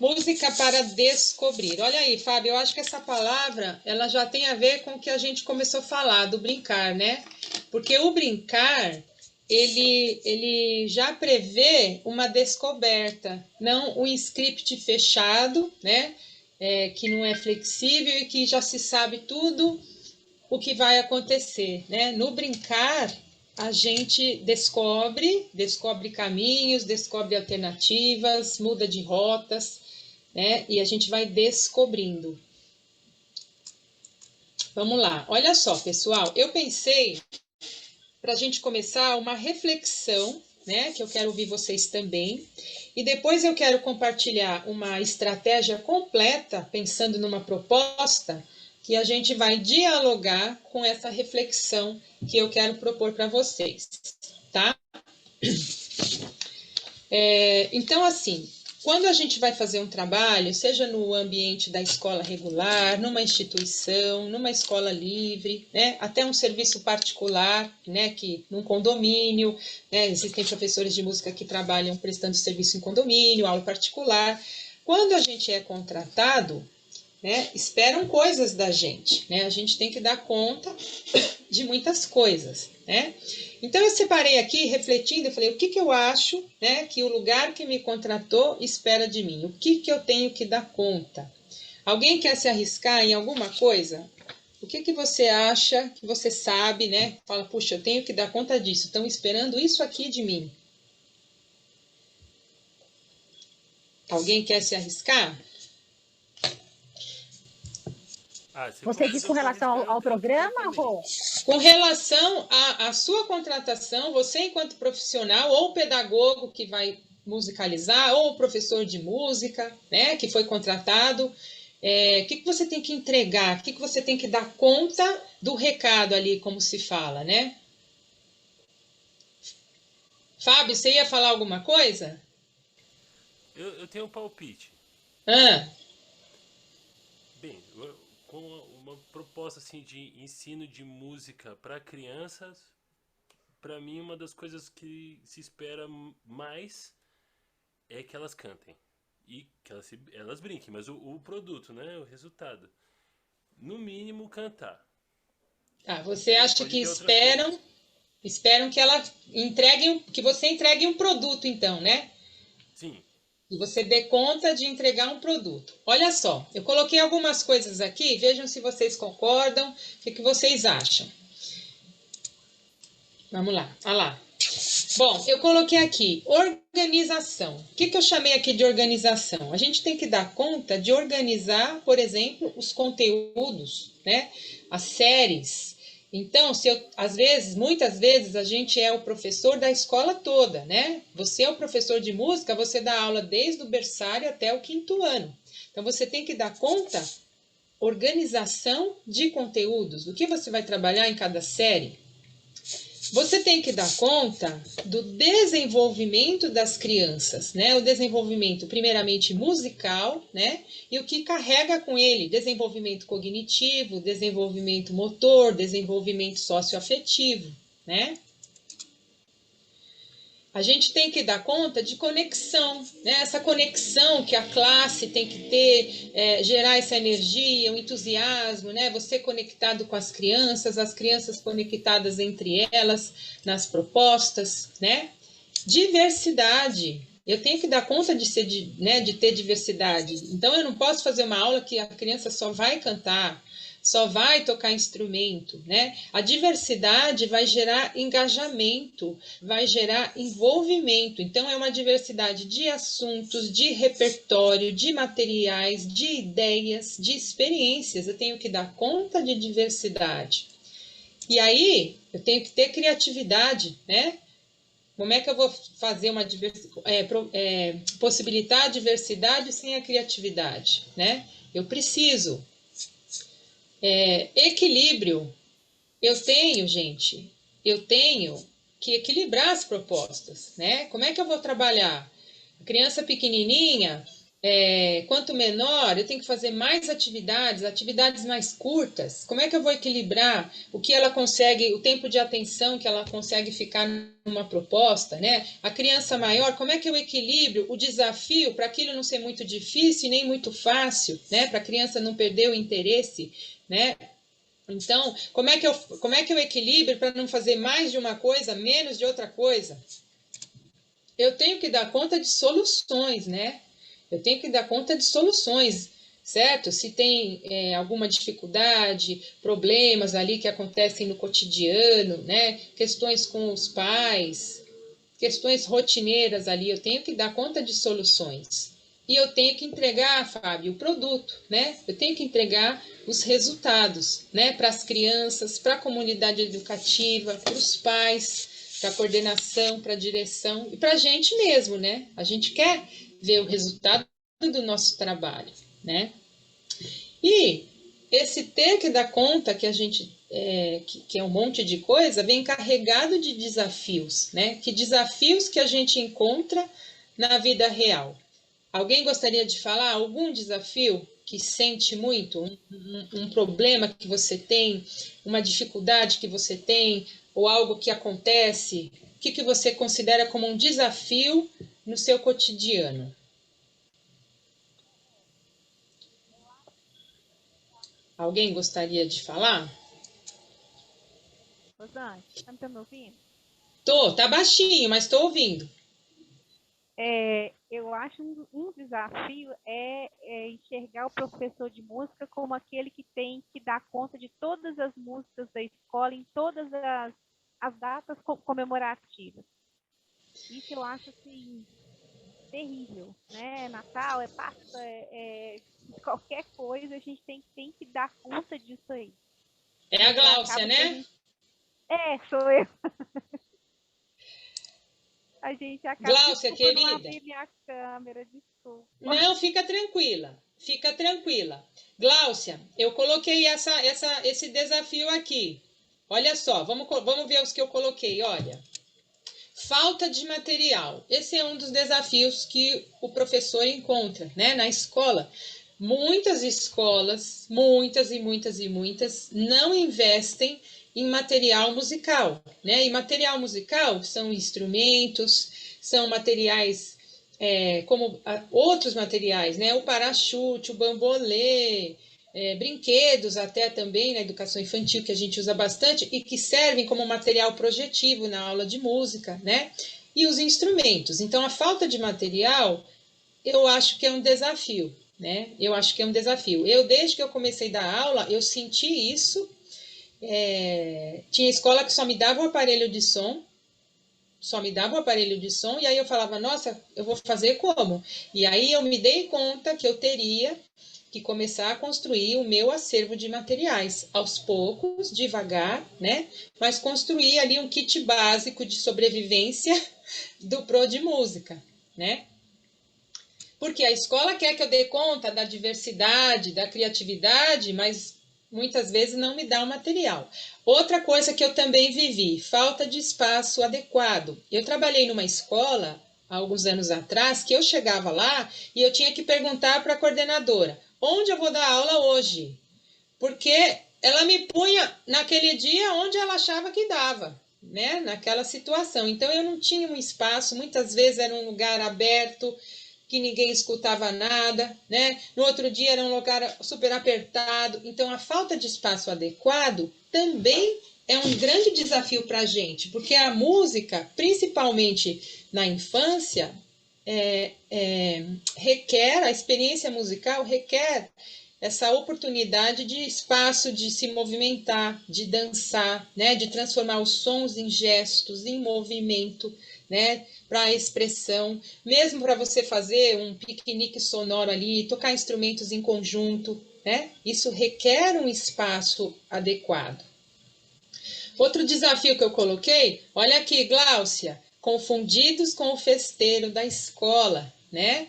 Música para descobrir. Olha aí, Fábio, eu acho que essa palavra, ela já tem a ver com o que a gente começou a falar, do brincar, né? Porque o brincar, ele já prevê uma descoberta, não um script fechado, né? Que não é flexível e que já se sabe tudo o que vai acontecer, né? No brincar, a gente descobre caminhos, descobre alternativas, muda de rotas, né? E a gente vai descobrindo. Vamos lá. Olha só, pessoal, eu pensei para a gente começar uma reflexão, né? Que eu quero ouvir vocês também. E depois eu quero compartilhar uma estratégia completa, pensando numa proposta, que a gente vai dialogar com essa reflexão que eu quero propor para vocês, tá? Então, assim, quando a gente vai fazer um trabalho, seja no ambiente da escola regular, numa instituição, numa escola livre, né, até um serviço particular, né, que num condomínio, né, existem professores de música que trabalham prestando serviço em condomínio, aula particular. Quando a gente é contratado, né, esperam coisas da gente, né? A gente tem que dar conta de muitas coisas, né? Então eu separei aqui, refletindo, eu falei, o que que eu acho, né, que o lugar que me contratou espera de mim? O que que eu tenho que dar conta? Alguém quer se arriscar em alguma coisa? O que que você acha, que você sabe, né? Fala, puxa, eu tenho que dar conta disso, estão esperando isso aqui de mim. Alguém quer se arriscar? Você Você começa diz que com eu tô relação arriscando ao eu programa, também. Rô? Com relação à sua contratação, você enquanto profissional ou pedagogo que vai musicalizar, ou professor de música, né, que foi contratado, o que você tem que entregar? O que você tem que dar conta do recado ali, como se fala, né? Fábio, você ia falar alguma coisa? Eu tenho um palpite. Ah, Bem, com uma proposta assim de ensino de música para crianças, para mim uma das coisas que se espera mais é que elas cantem e que elas brinquem, mas o produto, né, o resultado, no mínimo cantar. tá. Você acha Pode que ter outras coisas. esperam que ela entregue, que você entregue um produto, então, né? Sim, E você dê conta de entregar um produto. Olha só, eu coloquei algumas coisas aqui, vejam se vocês concordam, o que vocês acham. Vamos lá, olha lá. Bom, eu coloquei aqui organização. O que eu chamei aqui de organização? A gente tem que dar conta de organizar, por exemplo, os conteúdos, né? As séries. Então, às vezes, muitas vezes, a gente é o professor da escola toda, né? Você é o professor de música, você dá aula desde o berçário até o quinto ano. Então, você tem que dar conta, organização de conteúdos, do que você vai trabalhar em cada série. Você tem que dar conta do desenvolvimento das crianças, né? O desenvolvimento, primeiramente, musical, né? E o que carrega com ele, desenvolvimento cognitivo, desenvolvimento motor, desenvolvimento socioafetivo, né? A gente tem que dar conta de conexão, né? Essa conexão que a classe tem que ter, gerar essa energia, o entusiasmo, né? Você conectado com as crianças conectadas entre elas nas propostas, né? Diversidade. Eu tenho que dar conta de ter diversidade. Então, eu não posso fazer uma aula que a criança só vai cantar, só vai tocar instrumento, né? A diversidade vai gerar engajamento, vai gerar envolvimento. Então, é uma diversidade de assuntos, de repertório, de materiais, de ideias, de experiências. Eu tenho que dar conta de diversidade. E aí, eu tenho que ter criatividade, né? Como é que eu vou fazer uma possibilitar a diversidade sem a criatividade, né? Eu preciso equilíbrio. Eu tenho que equilibrar as propostas, né? Como é que eu vou trabalhar? A criança pequenininha, quanto menor, eu tenho que fazer mais atividades, atividades mais curtas. Como é que eu vou equilibrar o que ela consegue, o tempo de atenção que ela consegue ficar numa proposta, né? A criança maior, como é que eu equilibro o desafio para aquilo não ser muito difícil e nem muito fácil, né? Para a criança não perder o interesse, né? Então, como é que eu equilibro para não fazer mais de uma coisa, menos de outra coisa? Eu tenho que dar conta de soluções, né? Eu tenho que dar conta de soluções, certo? Se tem alguma dificuldade, problemas ali que acontecem no cotidiano, né? Questões com os pais, questões rotineiras ali, eu tenho que dar conta de soluções. E eu tenho que entregar, Fábio, o produto, né? Eu tenho que entregar os resultados, né? Para as crianças, para a comunidade educativa, para os pais, para a coordenação, para a direção e para a gente mesmo, né? A gente quer ver o resultado do nosso trabalho, né? E esse ter que dar conta que a gente que é um monte de coisa, vem carregado de desafios, né? Que desafios que a gente encontra na vida real. Alguém gostaria de falar algum desafio que sente muito, um problema que você tem, uma dificuldade que você tem, ou algo que acontece? O que você considera como um desafio no seu cotidiano? Alguém gostaria de falar? Rosane, tá me ouvindo? Tá baixinho, mas tô ouvindo. Eu acho um desafio enxergar o professor de música como aquele que tem que dar conta de todas as músicas da escola em todas as datas comemorativas. Isso eu acho assim terrível, né? Natal, Páscoa, qualquer coisa a gente tem que dar conta disso aí. É a Gláucia, né? Sou eu. A gente acaba... Gláucia, Desculpa, querida. não abri minha câmera, desculpa. Não, fica tranquila. Fica tranquila. Gláucia, eu coloquei esse desafio aqui. Olha só, vamos ver os que eu coloquei. Olha, falta de material. Esse é um dos desafios que o professor encontra, né, na escola. Muitas escolas, muitas e muitas e muitas, não investem em material musical, né? E material musical são instrumentos, são materiais como outros materiais, né? O parachute, o bambolê, brinquedos até também na educação infantil que a gente usa bastante e que servem como material projetivo na aula de música, né? E os instrumentos. Então, a falta de material, eu acho que é um desafio, né? Eu acho que é um desafio. Desde que eu comecei a dar aula, eu senti isso. Tinha escola que só me dava o aparelho de som, e aí eu falava, nossa, eu vou fazer como? E aí eu me dei conta que eu teria que começar a construir o meu acervo de materiais, aos poucos, devagar, né? Mas construir ali um kit básico de sobrevivência do Pro de Música, né? Porque a escola quer que eu dê conta da diversidade, da criatividade, mas muitas vezes não me dá o material. Outra coisa que eu também vivi, falta de espaço adequado. Eu trabalhei numa escola há alguns anos atrás que eu chegava lá e eu tinha que perguntar para a coordenadora: onde eu vou dar aula hoje? Porque ela me punha naquele dia onde ela achava que dava, né? Naquela situação. Então eu não tinha um espaço, muitas vezes era um lugar aberto, que ninguém escutava nada, né? No outro dia era um lugar super apertado. Então a falta de espaço adequado também é um grande desafio para a gente, porque a música, principalmente na infância, requer, a experiência musical requer essa oportunidade de espaço, de se movimentar, de dançar, né, de transformar os sons em gestos, em movimento, né, para a expressão, mesmo para você fazer um piquenique sonoro ali, tocar instrumentos em conjunto, né? Isso requer um espaço adequado. Outro desafio que eu coloquei, olha aqui, Gláucia, confundidos com o festeiro da escola, né?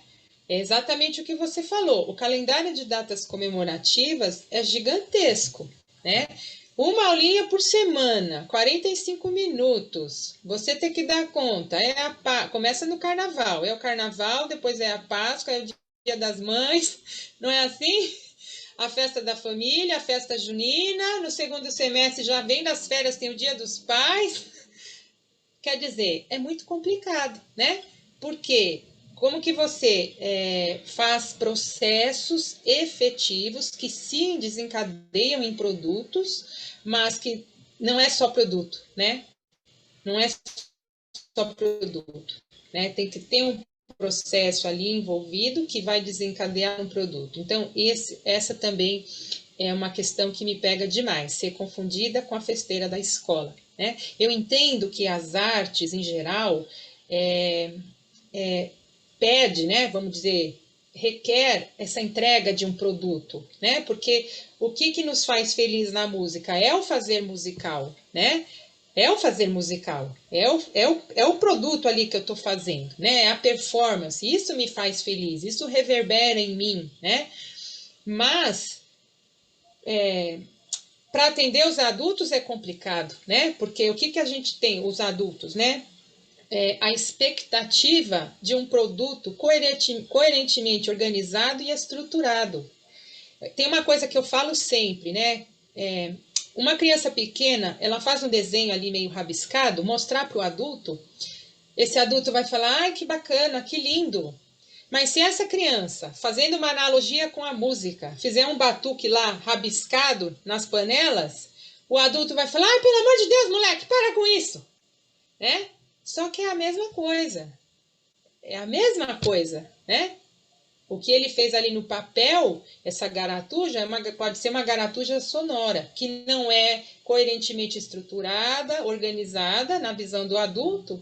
É exatamente o que você falou. O calendário de datas comemorativas é gigantesco, né? Uma aulinha por semana, 45 minutos. Você tem que dar conta. Começa no carnaval. É o carnaval, depois é a Páscoa, é o Dia das Mães, não é assim? A festa da família, a festa junina, no segundo semestre já vem das férias, tem o Dia dos Pais. Quer dizer, é muito complicado, né? Porque como que você faz processos efetivos que sim desencadeiam em produtos, mas que não é só produto, né? Não é só produto, né? Tem que ter um processo ali envolvido que vai desencadear um produto. Então, essa também é uma questão que me pega demais, ser confundida com a festeira da escola, né? Eu entendo que as artes, em geral, pede, né, vamos dizer, requer essa entrega de um produto, né? Porque o que nos faz feliz na música é o fazer musical, né? É o fazer musical, é o produto ali que eu estou fazendo, né? É a performance, isso me faz feliz, isso reverbera em mim, né? Mas para atender os adultos é complicado, né? Porque o que a gente tem, os adultos, né? A expectativa de um produto coerentemente organizado e estruturado. Tem uma coisa que eu falo sempre, né? Uma criança pequena, ela faz um desenho ali meio rabiscado, mostrar para o adulto, esse adulto vai falar, ai, que bacana, que lindo. Mas se essa criança, fazendo uma analogia com a música, fizer um batuque lá rabiscado nas panelas, o adulto vai falar, ai, pelo amor de Deus, moleque, para com isso, né? Só que é a mesma coisa. É a mesma coisa, né? O que ele fez ali no papel, essa garatuja, pode ser uma garatuja sonora, que não é coerentemente estruturada, organizada na visão do adulto,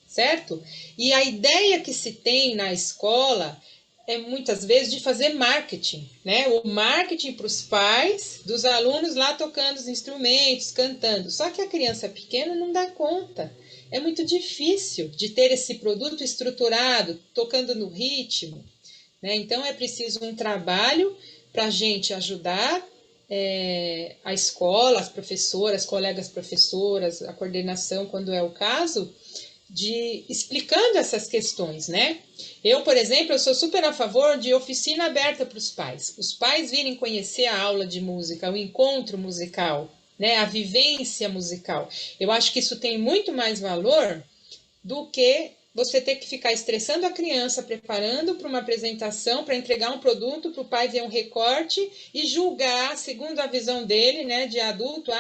certo? E a ideia que se tem na escola é muitas vezes de fazer marketing, né? O marketing para os pais dos alunos lá tocando os instrumentos, cantando. Só que a criança pequena não dá conta. É muito difícil de ter esse produto estruturado, tocando no ritmo, né? Então, é preciso um trabalho para a gente ajudar a escola, as professoras, colegas professoras, a coordenação, quando é o caso, explicando essas questões, né? Eu, por exemplo, eu sou super a favor de oficina aberta para os pais. Os pais virem conhecer a aula de música, o encontro musical, né? A vivência musical. Eu acho que isso tem muito mais valor do que você ter que ficar estressando a criança, preparando para uma apresentação, para entregar um produto, para o pai ver um recorte e julgar, segundo a visão dele, né, de adulto,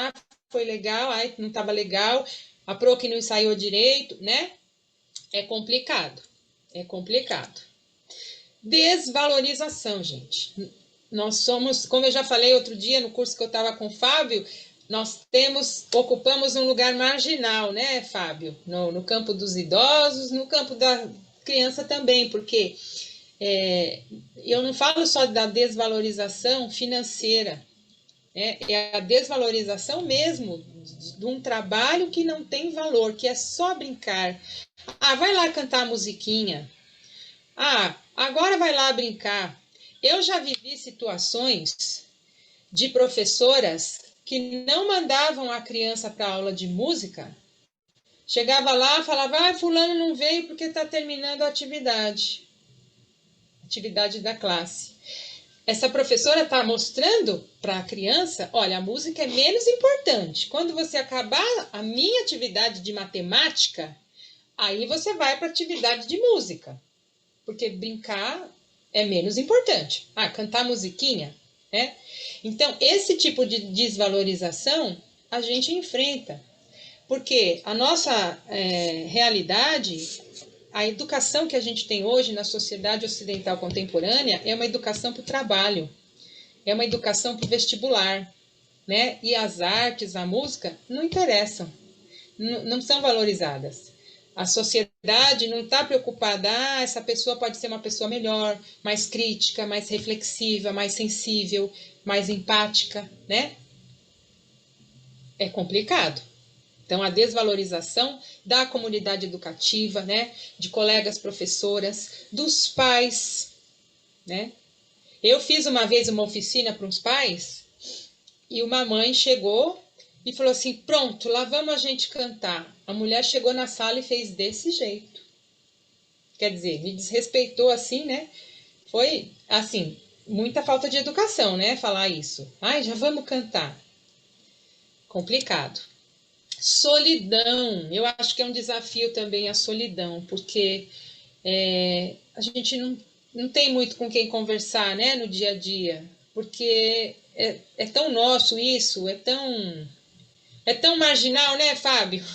foi legal, não estava legal, a pro que não ensaiou direito, né? É complicado, é complicado. Desvalorização, gente. Nós somos, como eu já falei outro dia no curso que eu estava com o Fábio, ocupamos um lugar marginal, né, Fábio? No campo dos idosos, no campo da criança também, porque eu não falo só da desvalorização financeira, é a desvalorização mesmo de um trabalho que não tem valor, que é só brincar. Vai lá cantar a musiquinha. Agora vai lá brincar. Eu já vivi situações de professoras que não mandavam a criança para aula de música, chegava lá e falava, fulano não veio porque está terminando a atividade da classe. Essa professora está mostrando para a criança, olha, a música é menos importante. Quando você acabar a minha atividade de matemática, aí você vai para a atividade de música, porque brincar é menos importante. Cantar musiquinha, né? Então, esse tipo de desvalorização a gente enfrenta, porque a nossa realidade, a educação que a gente tem hoje na sociedade ocidental contemporânea é uma educação para o trabalho, é uma educação para o vestibular, né? E as artes, a música, não interessam, não são valorizadas. A sociedade não está preocupada, essa pessoa pode ser uma pessoa melhor, mais crítica, mais reflexiva, mais sensível, mais empática, né? É complicado. Então, a desvalorização da comunidade educativa, né? De colegas professoras, dos pais, né? Eu fiz uma vez uma oficina para uns pais e uma mãe chegou e falou assim, pronto, lá vamos a gente cantar. A mulher chegou na sala e fez desse jeito. Quer dizer, me desrespeitou assim, né? Foi, assim, muita falta de educação, né? Falar isso. Ai, já vamos cantar. Complicado. Solidão. Eu acho que é um desafio também a solidão, porque a gente não tem muito com quem conversar, né, no dia a dia, porque é tão nosso isso, é tão marginal, né, Fábio?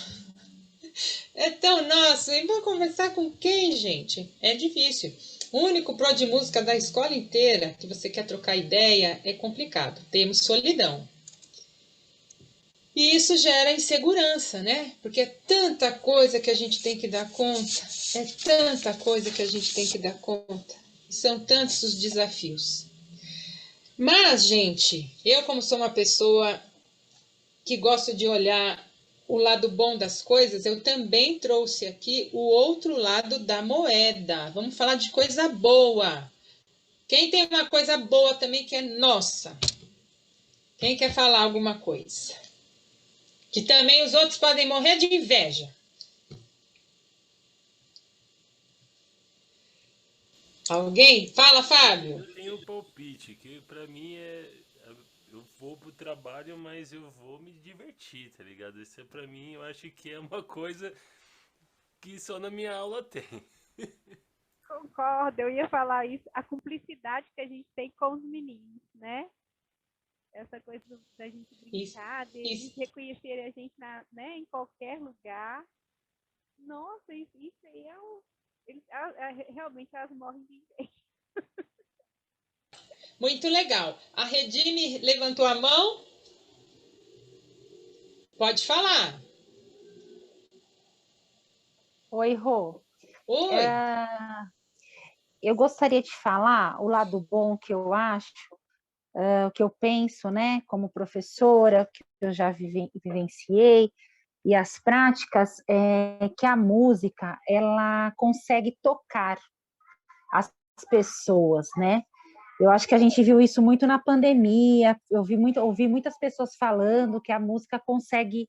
É tão nosso. E vou conversar com quem, gente? É difícil. O único pró de música da escola inteira que você quer trocar ideia é complicado. Temos solidão. E isso gera insegurança, né? Porque é tanta coisa que a gente tem que dar conta, é tanta coisa que a gente tem que dar conta. São tantos os desafios. Mas, gente, eu como sou uma pessoa que gosto de olhar o lado bom das coisas, eu também trouxe aqui o outro lado da moeda. Vamos falar de coisa boa. Quem tem uma coisa boa também que é nossa? Quem quer falar alguma coisa? Que também os outros podem morrer de inveja. Alguém? Fala, Fábio. Eu tenho um palpite, que pra mim eu vou pro trabalho, mas eu vou me divertir, tá ligado? Isso é pra mim, eu acho que é uma coisa que só na minha aula tem. Concordo, eu ia falar isso, a cumplicidade que a gente tem com os meninos, né? Essa coisa da gente Isso, brincar, deles isso. reconhecerem a gente né, em qualquer lugar. Nossa, isso aí realmente elas morrem de inveja. Muito legal. A Redime levantou a mão. Pode falar. Oi, Rô. Oi. É, eu gostaria de falar o lado bom que eu acho, o que eu penso, né, como professora, que eu já vivenciei, e as práticas, é que a música, ela consegue tocar as pessoas, né? Eu acho que a gente viu isso muito na pandemia, ouvi muitas pessoas falando que a música consegue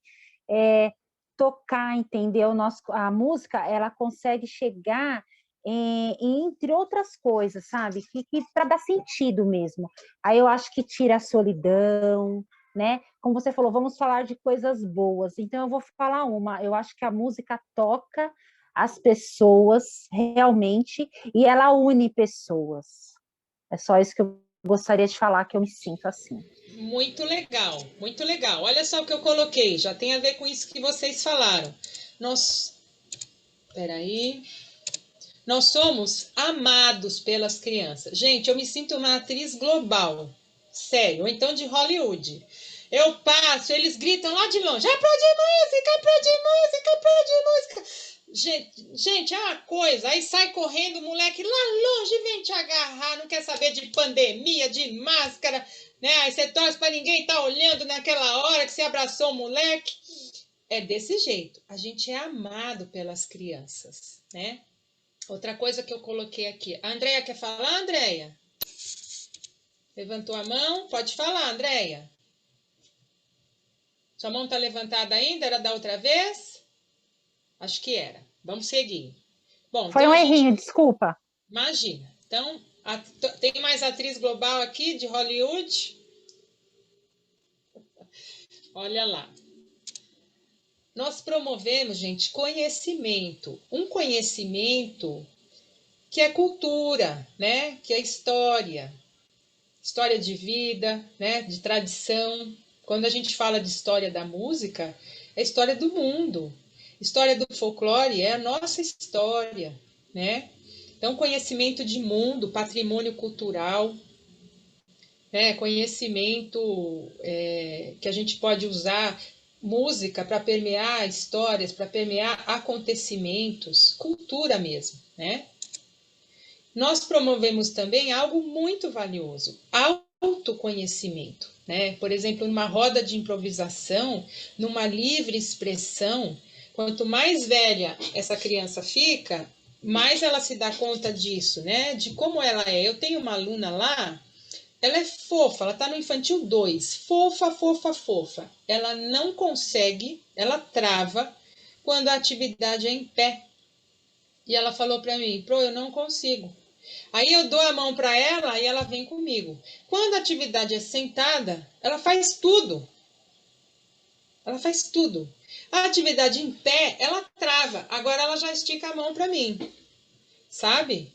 tocar, entendeu? A música, ela consegue chegar entre outras coisas, sabe? Que para dar sentido mesmo. Aí eu acho que tira a solidão, né? Como você falou, vamos falar de coisas boas. Então eu vou falar uma. Eu acho que a música toca as pessoas realmente e ela une pessoas. É só isso que eu gostaria de falar, que eu me sinto assim. Muito legal, muito legal. Olha só o que eu coloquei, já tem a ver com isso que vocês falaram. Nós, peraí, nós somos amados pelas crianças. Gente, eu me sinto uma atriz global, sério, ou então de Hollywood. Eu passo, eles gritam lá de longe, é pró de música, é pró de música, é pró de música. Gente, é uma coisa, aí sai correndo o moleque lá longe, vem te agarrar, não quer saber de pandemia, de máscara, né? Aí você torce para ninguém estar olhando naquela hora que você abraçou o moleque. É desse jeito, a gente é amado pelas crianças, né? Outra coisa que eu coloquei aqui. A Andréia quer falar, Andréia? Levantou a mão? Pode falar, Andréia. Sua mão está levantada ainda? Era da outra vez? Acho que era. Vamos seguir. Bom, Foi então um a gente... errinho, desculpa. Imagina. Então, tem mais atriz global aqui de Hollywood? Olha lá. Nós promovemos, gente, conhecimento. Um conhecimento que é cultura, né? Que é história. História de vida, né? De tradição. Quando a gente fala de história da música, é história do mundo. História do folclore é a nossa história, né? Então, conhecimento de mundo, patrimônio cultural, né? Conhecimento que a gente pode usar música para permear histórias, para permear acontecimentos, cultura mesmo, né? Nós promovemos também algo muito valioso, autoconhecimento, né? Por exemplo, numa roda de improvisação, numa livre expressão, quanto mais velha essa criança fica, mais ela se dá conta disso, né? De como ela é. Eu tenho uma aluna lá, ela é fofa, ela está no infantil 2, fofa, fofa, fofa. Ela não consegue, ela trava quando a atividade é em pé. E ela falou para mim, Pro, eu não consigo. Aí eu dou a mão para ela e ela vem comigo. Quando a atividade é sentada, ela faz tudo. Ela faz tudo. A atividade em pé, ela trava. Agora ela já estica a mão para mim, sabe?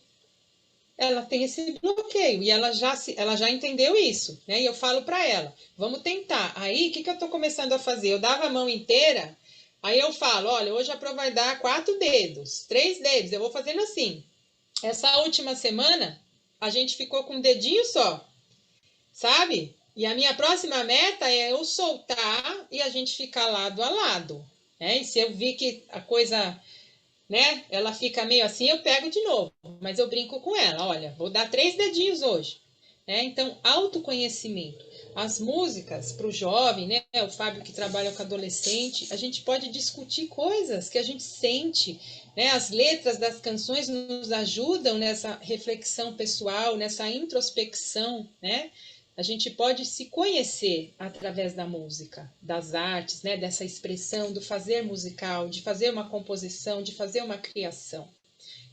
Ela tem esse bloqueio e ela já entendeu isso, né? E eu falo para ela, vamos tentar. Aí, o que eu estou começando a fazer? Eu dava a mão inteira, aí eu falo, olha, hoje a prova vai dar 4 dedos, 3 dedos, eu vou fazendo assim. Essa última semana, a gente ficou com um dedinho só, sabe? E a minha próxima meta é eu soltar e a gente ficar lado a lado, né? E se eu vi que a coisa, né, ela fica meio assim, eu pego de novo. Mas eu brinco com ela, olha, vou dar 3 dedinhos hoje. Né? Então, autoconhecimento. As músicas para o jovem, né, o Fábio que trabalha com adolescente, a gente pode discutir coisas que a gente sente, né? As letras das canções nos ajudam nessa reflexão pessoal, nessa introspecção, né? A gente pode se conhecer através da música, das artes, né? Dessa expressão do fazer musical, de fazer uma composição, de fazer uma criação.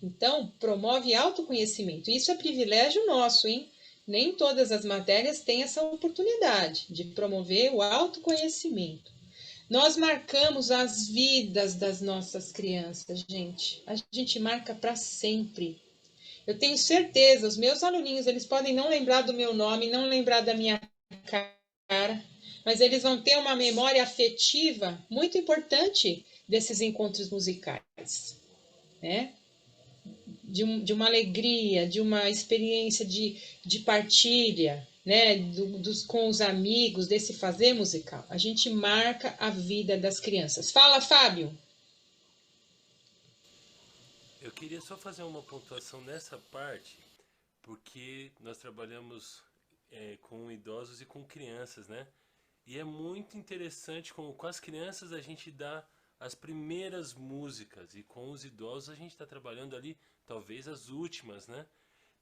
Então, promove autoconhecimento. Isso é privilégio nosso, hein? Nem todas as matérias têm essa oportunidade de promover o autoconhecimento. Nós marcamos as vidas das nossas crianças, gente. A gente marca para sempre. Eu tenho certeza, os meus aluninhos, eles podem não lembrar do meu nome, não lembrar da minha cara, mas eles vão ter uma memória afetiva muito importante desses encontros musicais, né? De uma alegria, de uma experiência de partilha, né? Com os amigos, desse fazer musical. A gente marca a vida das crianças. Fala, Fábio! Eu queria só fazer uma pontuação nessa parte, porque nós trabalhamos com idosos e com crianças, né? E é muito interessante como com as crianças a gente dá as primeiras músicas e com os idosos a gente está trabalhando ali talvez as últimas, né?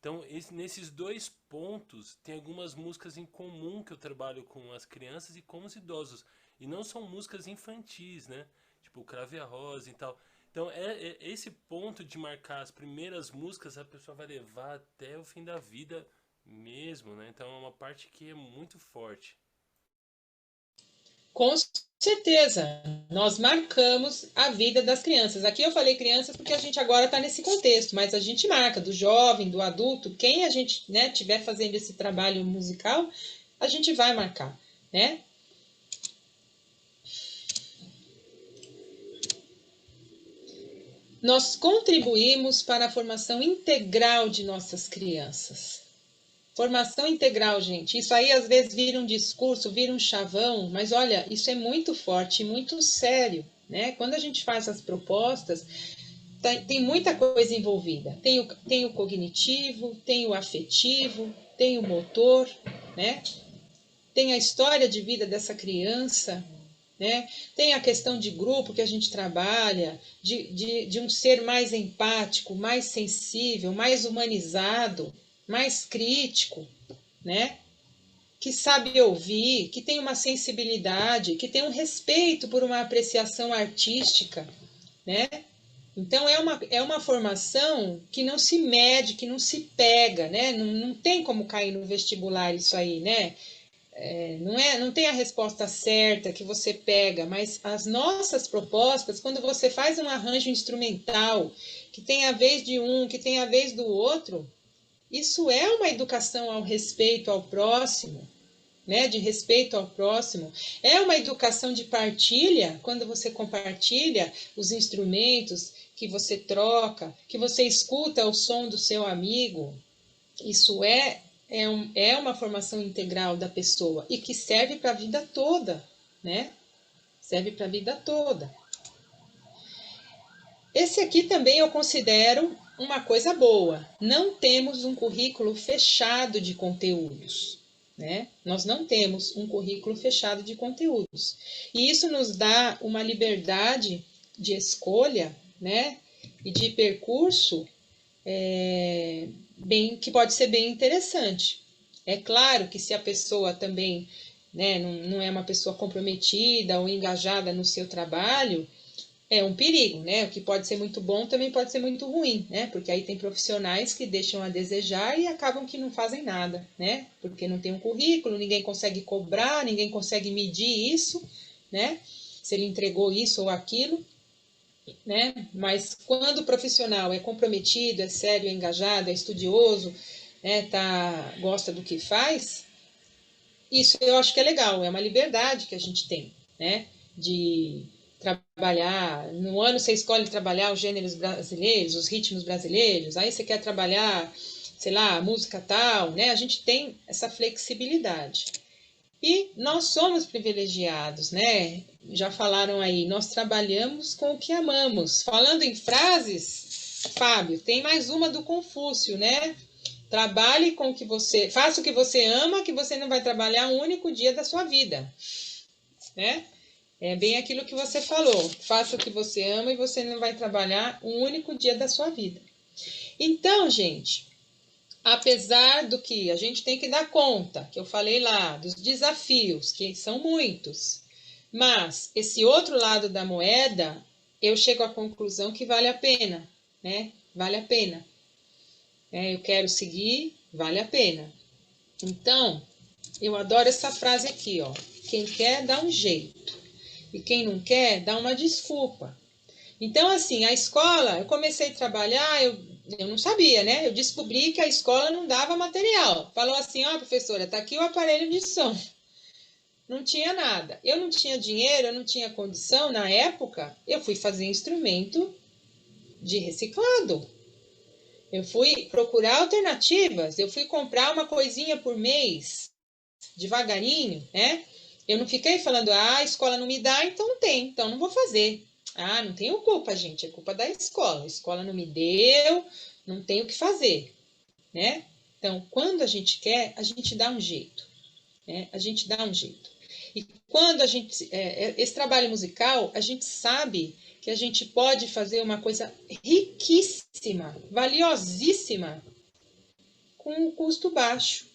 Então nesses dois pontos tem algumas músicas em comum que eu trabalho com as crianças e com os idosos. E não são músicas infantis, né? Tipo Crave a Rosa e tal. Então é esse ponto de marcar as primeiras músicas a pessoa vai levar até o fim da vida mesmo, né? Então é uma parte que é muito forte. Com certeza, nós marcamos a vida das crianças. Aqui eu falei crianças porque a gente agora está nesse contexto, mas a gente marca do jovem, do adulto, quem a gente, né, tiver fazendo esse trabalho musical, a gente vai marcar, né? Nós contribuímos para a formação integral de nossas crianças. Formação integral, gente. Isso aí às vezes vira um discurso, vira um chavão, mas olha, isso é muito forte, muito sério, né? Quando a gente faz as propostas, tem muita coisa envolvida. Tem o cognitivo, tem o afetivo, tem o motor, né? Tem a história de vida dessa criança, né? Tem a questão de grupo que a gente trabalha, de um ser mais empático, mais sensível, mais humanizado, mais crítico, né? Que sabe ouvir, que tem uma sensibilidade, que tem um respeito por uma apreciação artística, né? Então é uma formação que não se mede, que não se pega, né? Não tem como cair no vestibular isso aí, né? Não tem a resposta certa que você pega, mas as nossas propostas, quando você faz um arranjo instrumental, que tem a vez de um, que tem a vez do outro, isso é uma educação ao respeito ao próximo, né? De respeito ao próximo. É uma educação de partilha, quando você compartilha os instrumentos que você troca, que você escuta o som do seu amigo. Isso é uma formação integral da pessoa e que serve para a vida toda, né? Serve para a vida toda. Esse aqui também eu considero uma coisa boa. Não temos um currículo fechado de conteúdos, né? Nós não temos um currículo fechado de conteúdos. E isso nos dá uma liberdade de escolha, né? E de percurso que pode ser bem interessante. É claro que se a pessoa também, né, não é uma pessoa comprometida ou engajada no seu trabalho, é um perigo, né? O que pode ser muito bom também pode ser muito ruim, né? Porque aí tem profissionais que deixam a desejar e acabam que não fazem nada, né? Porque não tem um currículo, ninguém consegue cobrar, ninguém consegue medir isso, né? Se ele entregou isso ou aquilo, né? Mas quando o profissional é comprometido, é sério, é engajado, é estudioso, né? Gosta do que faz, isso eu acho que é legal, é uma liberdade que a gente tem, né? De trabalhar. No ano você escolhe trabalhar os gêneros brasileiros, os ritmos brasileiros, aí você quer trabalhar, sei lá, música tal, né? A gente tem essa flexibilidade. E nós somos privilegiados, né? Já falaram aí, nós trabalhamos com o que amamos. Falando em frases, Fábio, tem mais uma do Confúcio, né? Trabalhe com o que você, faça o que você ama, que você não vai trabalhar um único dia da sua vida, né? É bem aquilo que você falou. Faça o que você ama e você não vai trabalhar um único dia da sua vida. Então, gente, apesar do que a gente tem que dar conta, que eu falei lá, dos desafios, que são muitos, mas esse outro lado da moeda, eu chego à conclusão que vale a pena, né? Vale a pena. Eu quero seguir, vale a pena. Então, eu adoro essa frase aqui, ó. Quem quer, dá um jeito. E quem não quer, dá uma desculpa. Então, assim, a escola, eu comecei a trabalhar, eu não sabia, né? Eu descobri que a escola não dava material. Falou assim, ó, professora, tá aqui o aparelho de som. Não tinha nada. Eu não tinha dinheiro, eu não tinha condição. Na época, eu fui fazer instrumento de reciclado. Eu fui procurar alternativas. Eu fui comprar uma coisinha por mês, devagarinho, né? Eu não fiquei falando, a escola não me dá, então não tem, então não vou fazer. Ah, não tenho culpa, gente, é culpa da escola. A escola não me deu, não tenho o que fazer, né? Então, quando a gente quer, a gente dá um jeito, né? A gente dá um jeito. E quando a gente, esse trabalho musical, a gente sabe que a gente pode fazer uma coisa riquíssima, valiosíssima, com um custo baixo.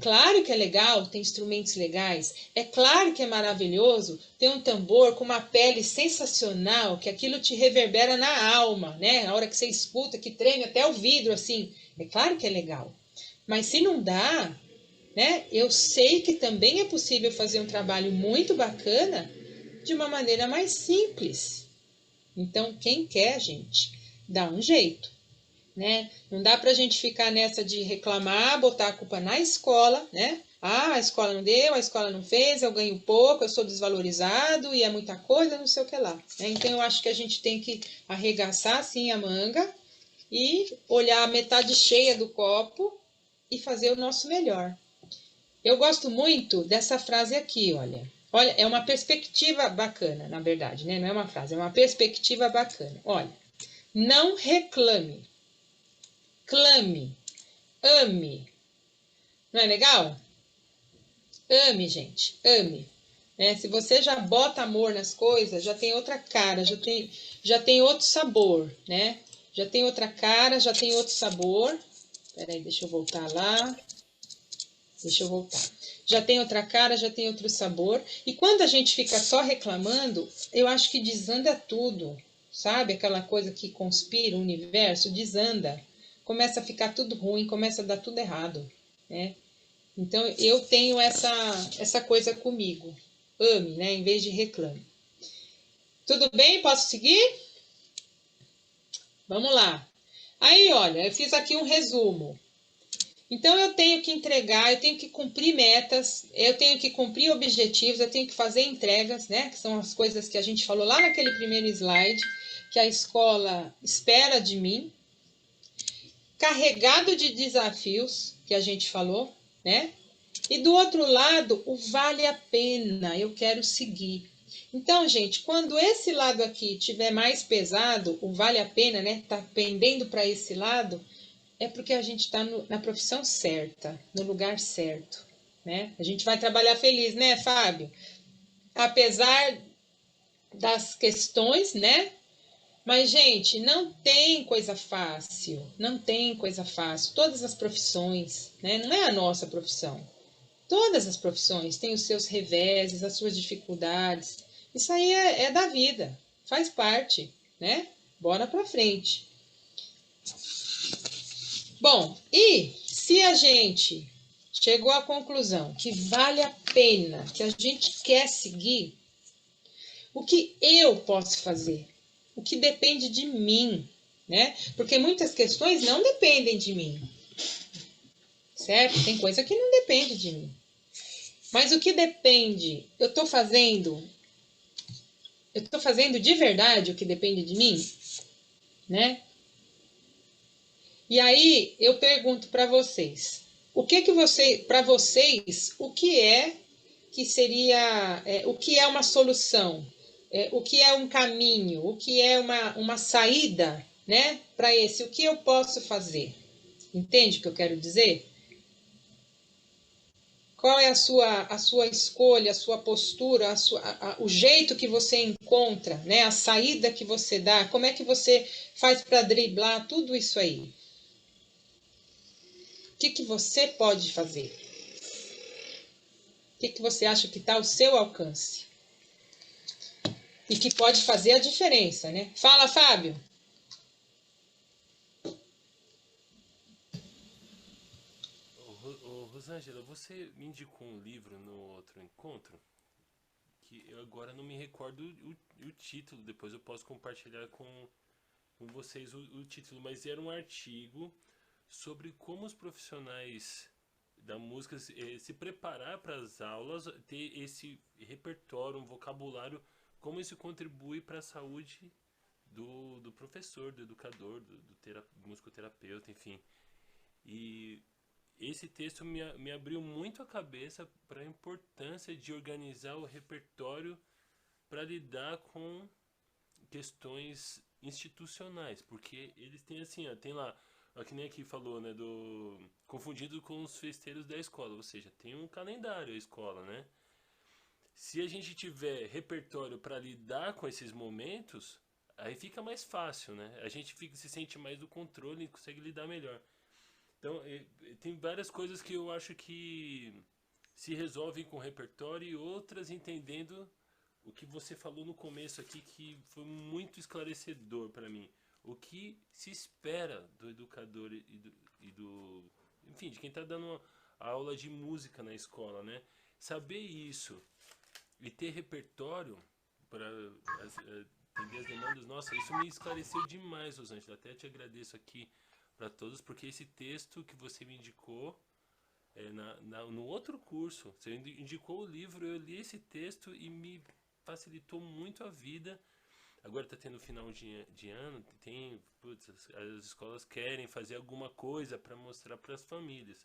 Claro que é legal, tem instrumentos legais. É claro que é maravilhoso ter um tambor com uma pele sensacional, que aquilo te reverbera na alma, né? Na hora que você escuta, que treme até o vidro, assim. É claro que é legal. Mas se não dá, né? Eu sei que também é possível fazer um trabalho muito bacana de uma maneira mais simples. Então, quem quer, gente, dá um jeito. Né? Não dá para a gente ficar nessa de reclamar, botar a culpa na escola, né? Ah, a escola não deu, a escola não fez, eu ganho pouco, eu sou desvalorizado e é muita coisa, não sei o que lá. Né? Então eu acho que a gente tem que arregaçar assim a manga e olhar a metade cheia do copo e fazer o nosso melhor. Eu gosto muito dessa frase aqui, olha. Olha, é uma perspectiva bacana, na verdade, né? Não é uma frase, é uma perspectiva bacana. Olha, não reclame. Clame, ame. Não é legal? Ame, gente, ame. Se você já bota amor nas coisas, já tem outra cara, já tem outro sabor, né? Já tem outra cara, já tem outro sabor. Peraí, deixa eu voltar lá. Deixa eu voltar. Já tem outra cara, já tem outro sabor. E quando a gente fica só reclamando, eu acho que desanda tudo. Sabe? Aquela coisa que conspira o universo, desanda. Começa a ficar tudo ruim, começa a dar tudo errado, né? Então, eu tenho essa coisa comigo. Ame, né? Em vez de reclame. Tudo bem? Posso seguir? Vamos lá. Aí, olha, eu fiz aqui um resumo. Então, eu tenho que entregar, eu tenho que cumprir metas, eu tenho que cumprir objetivos, eu tenho que fazer entregas, né? Que são as coisas que a gente falou lá naquele primeiro slide, que a escola espera de mim. Carregado de desafios, que a gente falou, né? E do outro lado, o vale a pena, eu quero seguir. Então, gente, quando esse lado aqui tiver mais pesado, o vale a pena, né? Tá pendendo para esse lado, é porque a gente está na profissão certa, no lugar certo, né? A gente vai trabalhar feliz, né, Fábio? Apesar das questões, né? Mas, gente, não tem coisa fácil, não tem coisa fácil. Todas as profissões, né? Não é a nossa profissão. Todas as profissões têm os seus reveses, as suas dificuldades. Isso aí é da vida, faz parte, né? Bora para frente. Bom, e se a gente chegou à conclusão que vale a pena, que a gente quer seguir, o que eu posso fazer? O que depende de mim, né? Porque muitas questões não dependem de mim, certo? Tem coisa que não depende de mim. Mas o que depende, eu estou fazendo de verdade o que depende de mim, né? E aí eu pergunto para vocês, para vocês, o que seria, o que é uma solução, o que é um caminho, o que é uma saída, né? Para o que eu posso fazer? Entende o que eu quero dizer? Qual é a sua escolha, a sua postura, o jeito que você encontra, né? A saída que você dá, como é que você faz para driblar tudo isso aí? O que você pode fazer? O que você acha que está ao seu alcance? E que pode fazer a diferença, né? Fala, Fábio! Rosângela, você me indicou um livro no outro encontro, que eu agora não me recordo o título, depois eu posso compartilhar com vocês o título, mas era um artigo sobre como os profissionais da música se preparar para as aulas, ter esse repertório, um vocabulário, como isso contribui para a saúde do professor, do educador, do musicoterapeuta, enfim. E esse texto me abriu muito a cabeça para a importância de organizar o repertório para lidar com questões institucionais, porque eles têm assim, ó, tem lá, ó, que nem aqui falou, né, confundido com os festeiros da escola, ou seja, tem um calendário a escola, né? Se a gente tiver repertório para lidar com esses momentos, aí fica mais fácil, né? A gente se sente mais do controle e consegue lidar melhor. Então, tem várias coisas que eu acho que se resolvem com repertório e outras entendendo o que você falou no começo aqui, que foi muito esclarecedor para mim. O que se espera do educador enfim, de quem está dando a aula de música na escola, né? Saber isso e ter repertório para atender as demandas, nossa, isso me esclareceu demais, Rosângela. Até te agradeço aqui para todos, porque esse texto que você me indicou no outro curso, você indicou o livro, eu li esse texto e me facilitou muito a vida. Agora está tendo final de ano, as escolas querem fazer alguma coisa para mostrar para as famílias.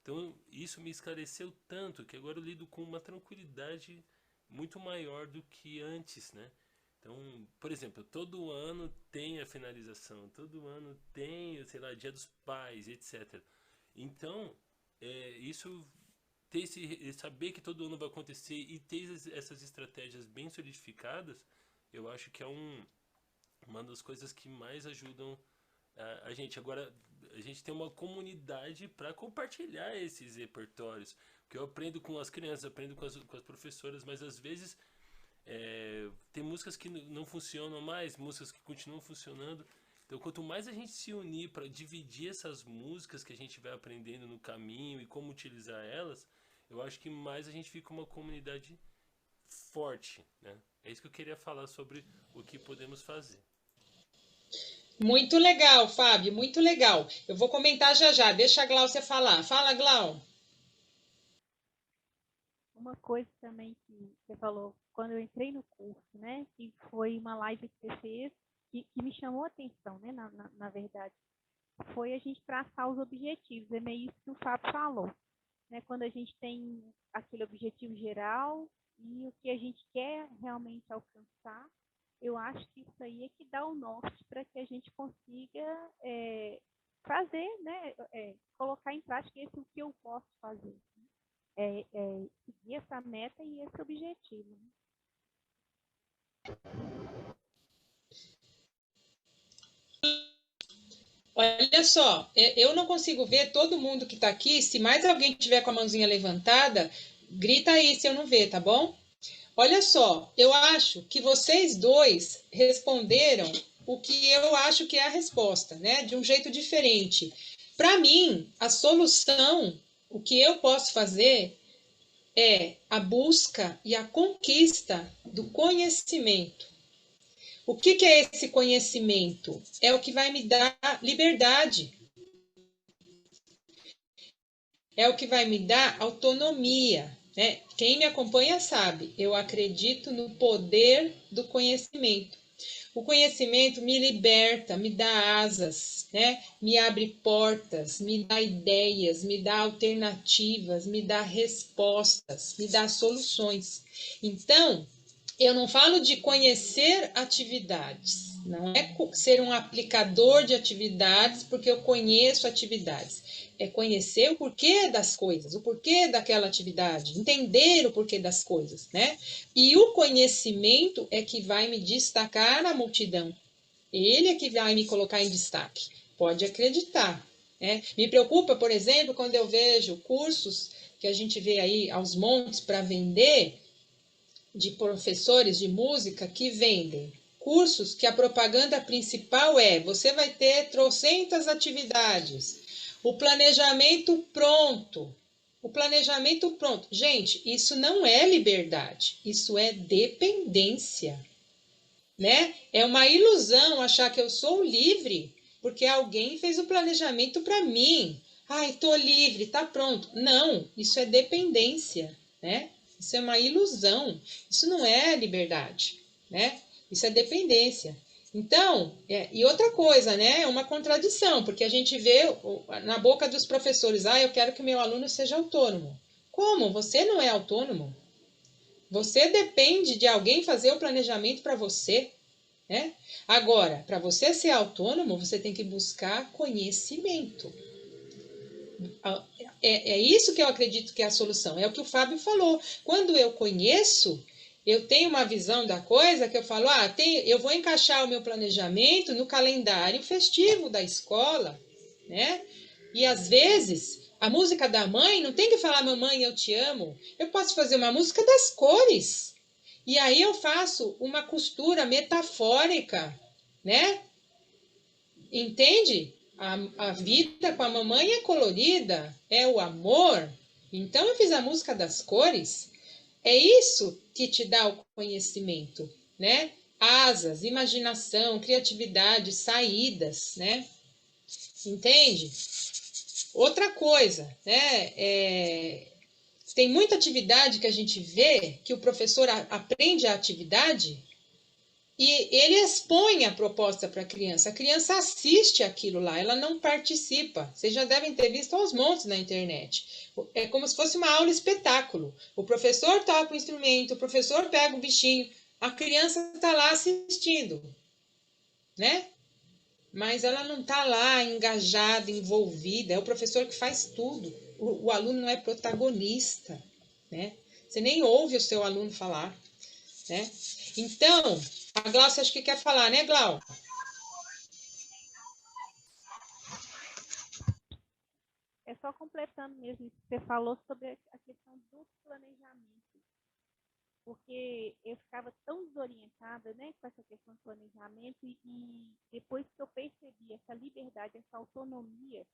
Então isso me esclareceu tanto que agora eu lido com uma tranquilidade muito maior do que antes, né? Então, por exemplo, todo ano tem a finalização, todo ano tem, sei lá, Dia dos Pais, etc. Então, isso saber que todo ano vai acontecer e ter essas estratégias bem solidificadas, eu acho que é uma das coisas que mais ajudam a gente. Agora, a gente tem uma comunidade para compartilhar esses repertórios, porque eu aprendo com as crianças, aprendo com as professoras, mas às vezes tem músicas que não funcionam mais, músicas que continuam funcionando. Então, quanto mais a gente se unir para dividir essas músicas que a gente vai aprendendo no caminho e como utilizar elas, eu acho que mais a gente fica uma comunidade forte, né? É isso que eu queria falar sobre o que podemos fazer. Muito legal, Fábio, muito legal. Eu vou comentar já, deixa a Gláucia falar. Fala, Glau. Uma coisa também que você falou, quando eu entrei no curso, né, que foi uma live que você fez, que me chamou a atenção, né, na verdade, foi a gente traçar os objetivos, é meio isso que o Fábio falou, né, quando a gente tem aquele objetivo geral e o que a gente quer realmente alcançar, eu acho que isso aí é que dá o norte para que a gente consiga fazer, né, colocar em prática esse o que eu posso fazer. Seguir essa meta e esse objetivo. Olha só, eu não consigo ver todo mundo que está aqui. Se mais alguém tiver com a mãozinha levantada, grita aí se eu não ver, tá bom? Olha só, eu acho que vocês dois responderam o que eu acho que é a resposta, né? De um jeito diferente. Para mim, a solução, o que eu posso fazer é a busca e a conquista do conhecimento. O que é esse conhecimento? É o que vai me dar liberdade. É o que vai me dar autonomia. Né? Quem me acompanha sabe, eu acredito no poder do conhecimento. O conhecimento me liberta, me dá asas, né? Me abre portas, me dá ideias, me dá alternativas, me dá respostas, me dá soluções. Então, eu não falo de conhecer atividades, não é ser um aplicador de atividades porque eu conheço atividades. É conhecer o porquê das coisas, o porquê daquela atividade, entender o porquê das coisas, né? E o conhecimento é que vai me destacar na multidão. Ele é que vai me colocar em destaque. Pode acreditar, né? Me preocupa, por exemplo, quando eu vejo cursos que a gente vê aí aos montes para vender, de professores de música que vendem cursos que a propaganda principal é: você vai ter trocentas atividades, o planejamento pronto. O planejamento pronto. Gente, isso não é liberdade, isso é dependência, né? É uma ilusão achar que eu sou livre porque alguém fez o planejamento para mim. Ai, tô livre, tá pronto. Não, isso é dependência, né? Isso é uma ilusão. Isso não é liberdade, né? Isso é dependência. Então, e outra coisa, né? É uma contradição, porque a gente vê na boca dos professores: eu quero que meu aluno seja autônomo. Como? Você não é autônomo. Você depende de alguém fazer o planejamento para você, né? Agora, para você ser autônomo, você tem que buscar conhecimento. É isso que eu acredito que é a solução. É o que o Fábio falou. Quando eu conheço, eu tenho uma visão da coisa que eu falo: eu vou encaixar o meu planejamento no calendário festivo da escola, né? E às vezes a música da mãe não tem que falar mamãe, eu te amo. Eu posso fazer uma música das cores. E aí eu faço uma costura metafórica, né? Entende? A vida com a mamãe é colorida, é o amor. Então eu fiz a música das cores. É isso que te dá o conhecimento, né? Asas, imaginação, criatividade, saídas, né? Entende? Outra coisa, né? Tem muita atividade que a gente vê que o professor aprende a atividade e ele expõe a proposta para a criança assiste aquilo lá, ela não participa. Vocês já devem ter visto aos montes na internet. É como se fosse uma aula espetáculo. O professor toca o instrumento, o professor pega o bichinho, a criança está lá assistindo, né? Mas ela não está lá engajada, envolvida. É o professor que faz tudo. O aluno não é protagonista, né? Você nem ouve o seu aluno falar, né? Então, a Glaucia acho que quer falar, né, Glau? É só completando mesmo isso que você falou sobre a questão do planejamento, porque eu ficava tão desorientada, né, com essa questão do planejamento e depois que eu percebi essa liberdade, essa autonomia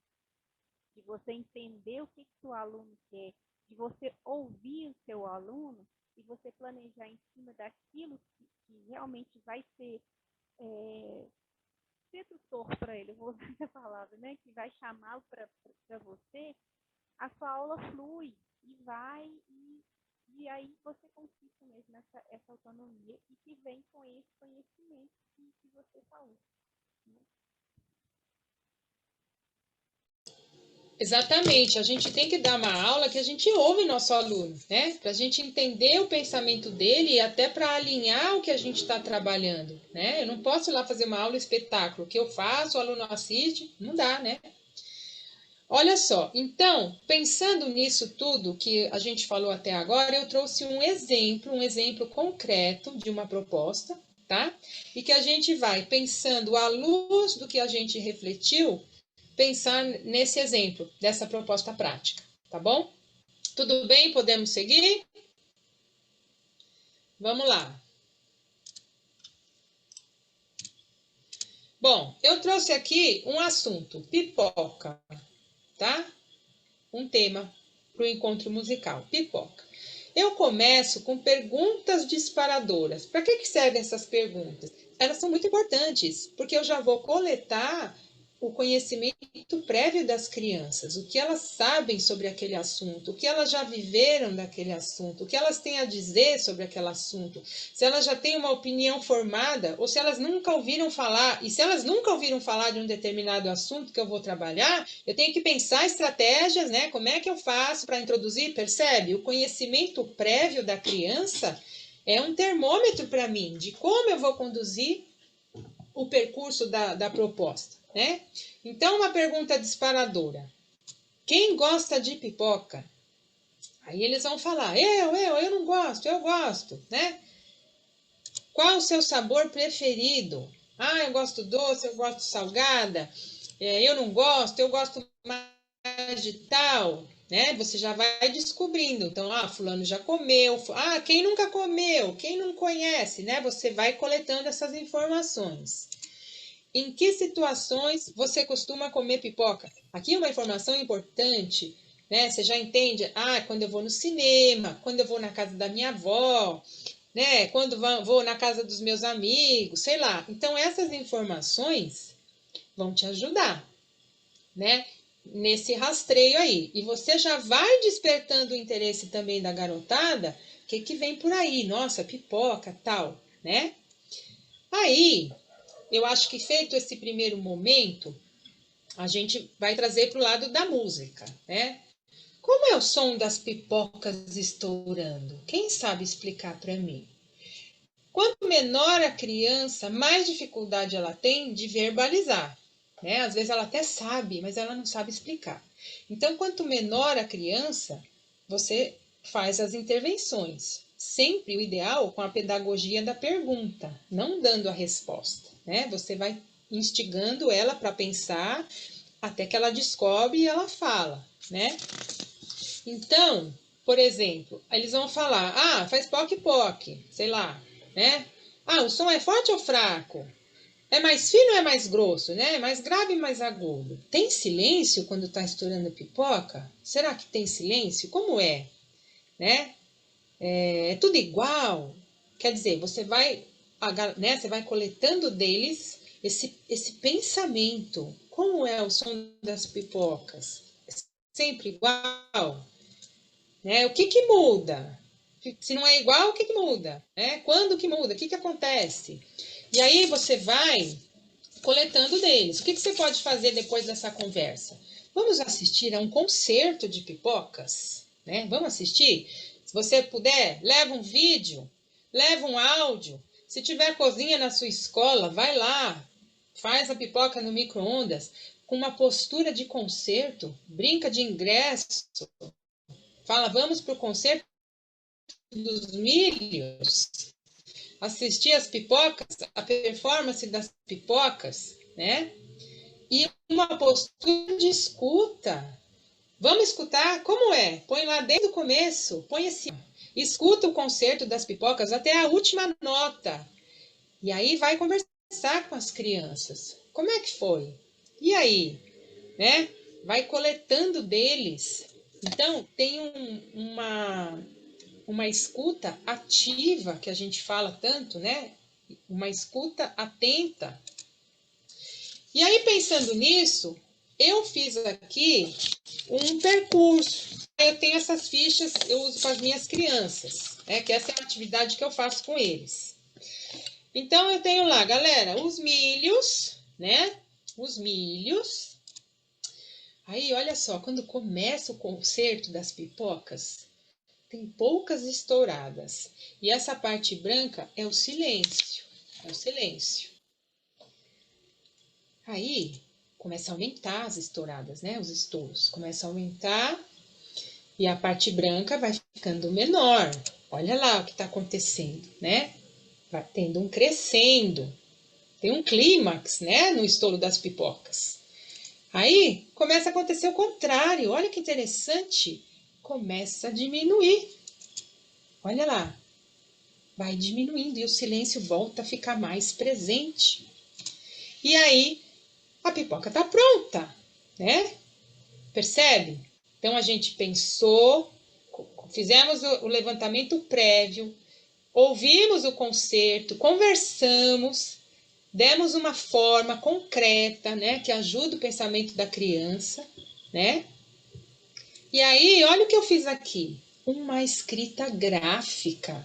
de você entender o que o aluno quer, de você ouvir o seu aluno e você planejar em cima daquilo que realmente vai ser sedutor para ele, eu vou usar essa palavra, né, que vai chamá-lo para você, a sua aula flui e vai e aí você conquista mesmo essa autonomia e que vem com esse conhecimento que você falou. Né? Exatamente, a gente tem que dar uma aula que a gente ouve nosso aluno, né? Para a gente entender o pensamento dele e até para alinhar o que a gente está trabalhando, né? Eu não posso ir lá fazer uma aula espetáculo, o que eu faço, o aluno assiste, não dá, né? Olha só, então, pensando nisso tudo que a gente falou até agora, eu trouxe um exemplo concreto de uma proposta, tá? E que a gente vai pensando à luz do que a gente refletiu, pensar nesse exemplo dessa proposta prática, tá bom? Tudo bem? Podemos seguir? Vamos lá. Bom, eu trouxe aqui um assunto, pipoca, tá? Um tema para o encontro musical, pipoca. Eu começo com perguntas disparadoras. Para que servem essas perguntas? Elas são muito importantes, porque eu já vou coletar o conhecimento prévio das crianças, o que elas sabem sobre aquele assunto, o que elas já viveram daquele assunto, o que elas têm a dizer sobre aquele assunto, se elas já têm uma opinião formada ou se elas nunca ouviram falar. E se elas nunca ouviram falar de um determinado assunto que eu vou trabalhar, eu tenho que pensar estratégias, né? Como é que eu faço para introduzir? Percebe? O conhecimento prévio da criança é um termômetro para mim de como eu vou conduzir o percurso da proposta, né? Então, uma pergunta disparadora. Quem gosta de pipoca? Aí eles vão falar, eu não gosto, eu gosto, né? Qual o seu sabor preferido? Ah, eu gosto doce, eu gosto salgada, eu não gosto, eu gosto mais de tal, né? Você já vai descobrindo. Então, fulano já comeu, quem nunca comeu, quem não conhece, né? Você vai coletando essas informações. Em que situações você costuma comer pipoca? Aqui uma informação importante, né? Você já entende? Quando eu vou no cinema, quando eu vou na casa da minha avó, né? Quando vou na casa dos meus amigos, sei lá. Então, essas informações vão te ajudar, né? Nesse rastreio aí. E você já vai despertando o interesse também da garotada, o que vem por aí? Nossa, pipoca, tal, né? Aí, eu acho que feito esse primeiro momento, a gente vai trazer para o lado da música, né? Como é o som das pipocas estourando? Quem sabe explicar para mim? Quanto menor a criança, mais dificuldade ela tem de verbalizar, né? Às vezes ela até sabe, mas ela não sabe explicar. Então, quanto menor a criança, você faz as intervenções. Sempre o ideal com a pedagogia da pergunta, não dando a resposta, né? Você vai instigando ela para pensar até que ela descobre e ela fala, né? Então, por exemplo, eles vão falar, faz poc-poc, sei lá, né? O som é forte ou fraco? É mais fino ou é mais grosso, né? É mais grave ou mais agudo? Tem silêncio quando está estourando pipoca? Será que tem silêncio? Como é? Né? É tudo igual? Quer dizer, você vai coletando deles esse pensamento. Como é o som das pipocas? É sempre igual? Né? O que muda? Se não é igual, o que muda? Né? Quando que muda? O que acontece? E aí você vai coletando deles. O que você pode fazer depois dessa conversa? Vamos assistir a um concerto de pipocas? Né? Vamos assistir? Se você puder, leva um vídeo, leva um áudio. Se tiver cozinha na sua escola, vai lá, faz a pipoca no micro-ondas com uma postura de concerto, brinca de ingresso, fala, vamos para o concerto dos milhos, assistir as pipocas, a performance das pipocas, né? E uma postura de escuta. Vamos escutar como é? Põe lá desde o começo, põe assim, escuta o concerto das pipocas até a última nota. E aí vai conversar com as crianças. Como é que foi? E aí? Né? Vai coletando deles. Então, tem uma escuta ativa, que a gente fala tanto, né? Uma escuta atenta. E aí, pensando nisso, eu fiz aqui um percurso. Eu tenho essas fichas, eu uso para as minhas crianças, né? Que essa é a atividade que eu faço com eles. Então, eu tenho lá, galera, os milhos, né? Os milhos. Aí, olha só, quando começa o concerto das pipocas, tem poucas estouradas. E essa parte branca é o silêncio. É o silêncio. Aí começa a aumentar as estouradas, né? Os estouros. Começa a aumentar e a parte branca vai ficando menor. Olha lá o que está acontecendo, né? Vai tendo um crescendo. Tem um clímax, né? No estouro das pipocas. Aí começa a acontecer o contrário. Olha que interessante. Começa a diminuir. Olha lá. vai diminuindo e o silêncio volta a ficar mais presente. E aí a pipoca está pronta, né? Percebe? Então a gente pensou, fizemos o levantamento prévio, ouvimos o concerto, conversamos, demos uma forma concreta, né, que ajuda o pensamento da criança, né? E aí, olha o que eu fiz aqui, uma escrita gráfica,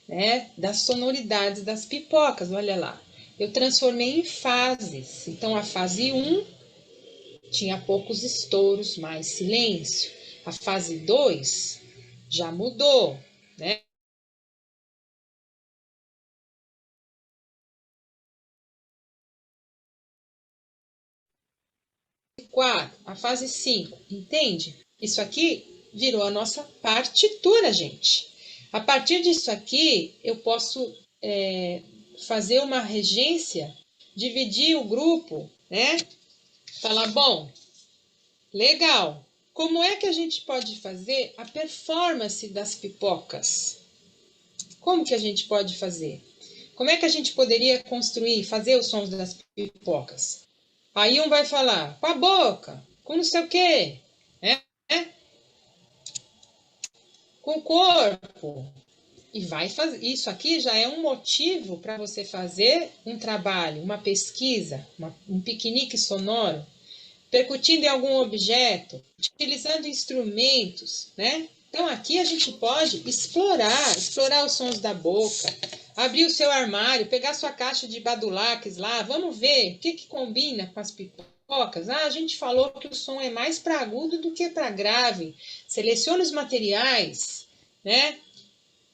né, das sonoridades das pipocas, olha lá. Eu transformei em fases. Então, a fase 1 tinha poucos estouros, mais silêncio. A fase 2 já mudou, né? A fase 5, entende? Isso aqui virou a nossa partitura, gente. A partir disso aqui, eu posso fazer uma regência, dividir o grupo, né? Falar, bom, legal. Como é que a gente pode fazer a performance das pipocas? Como que a gente pode fazer? Como é que a gente poderia construir, fazer os sons das pipocas? Aí um vai falar, com a boca, com não sei o quê, né? Com o corpo. E vai fazer. Isso aqui já é um motivo para você fazer um trabalho, uma pesquisa, um piquenique sonoro, percutindo em algum objeto, utilizando instrumentos, né? Então aqui a gente pode explorar os sons da boca, abrir o seu armário, pegar sua caixa de badulaques lá, vamos ver o que combina com as pipocas. Ah, a gente falou que o som é mais para agudo do que para grave. Seleciona os materiais, né?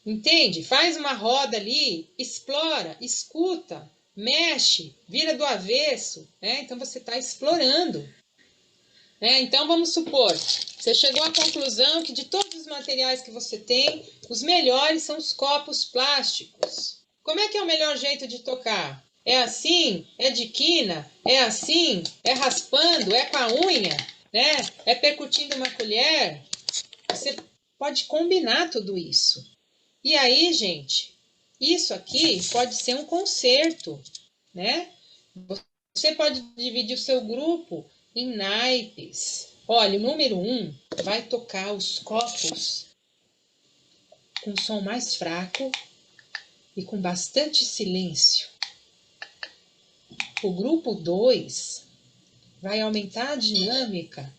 Entende? Faz uma roda ali, explora, escuta, mexe, vira do avesso, né? Então você está explorando. Então, vamos supor, você chegou à conclusão que de todos os materiais que você tem, os melhores são os copos plásticos. Como é que é o melhor jeito de tocar? É assim? É de quina? É assim? É raspando? É com a unha? Né? É percutindo uma colher? Você pode combinar tudo isso. E aí, gente, isso aqui pode ser um concerto, né? Você pode dividir o seu grupo em naipes. Olha, o número 1 vai tocar os copos com som mais fraco e com bastante silêncio. O grupo 2 vai aumentar a dinâmica.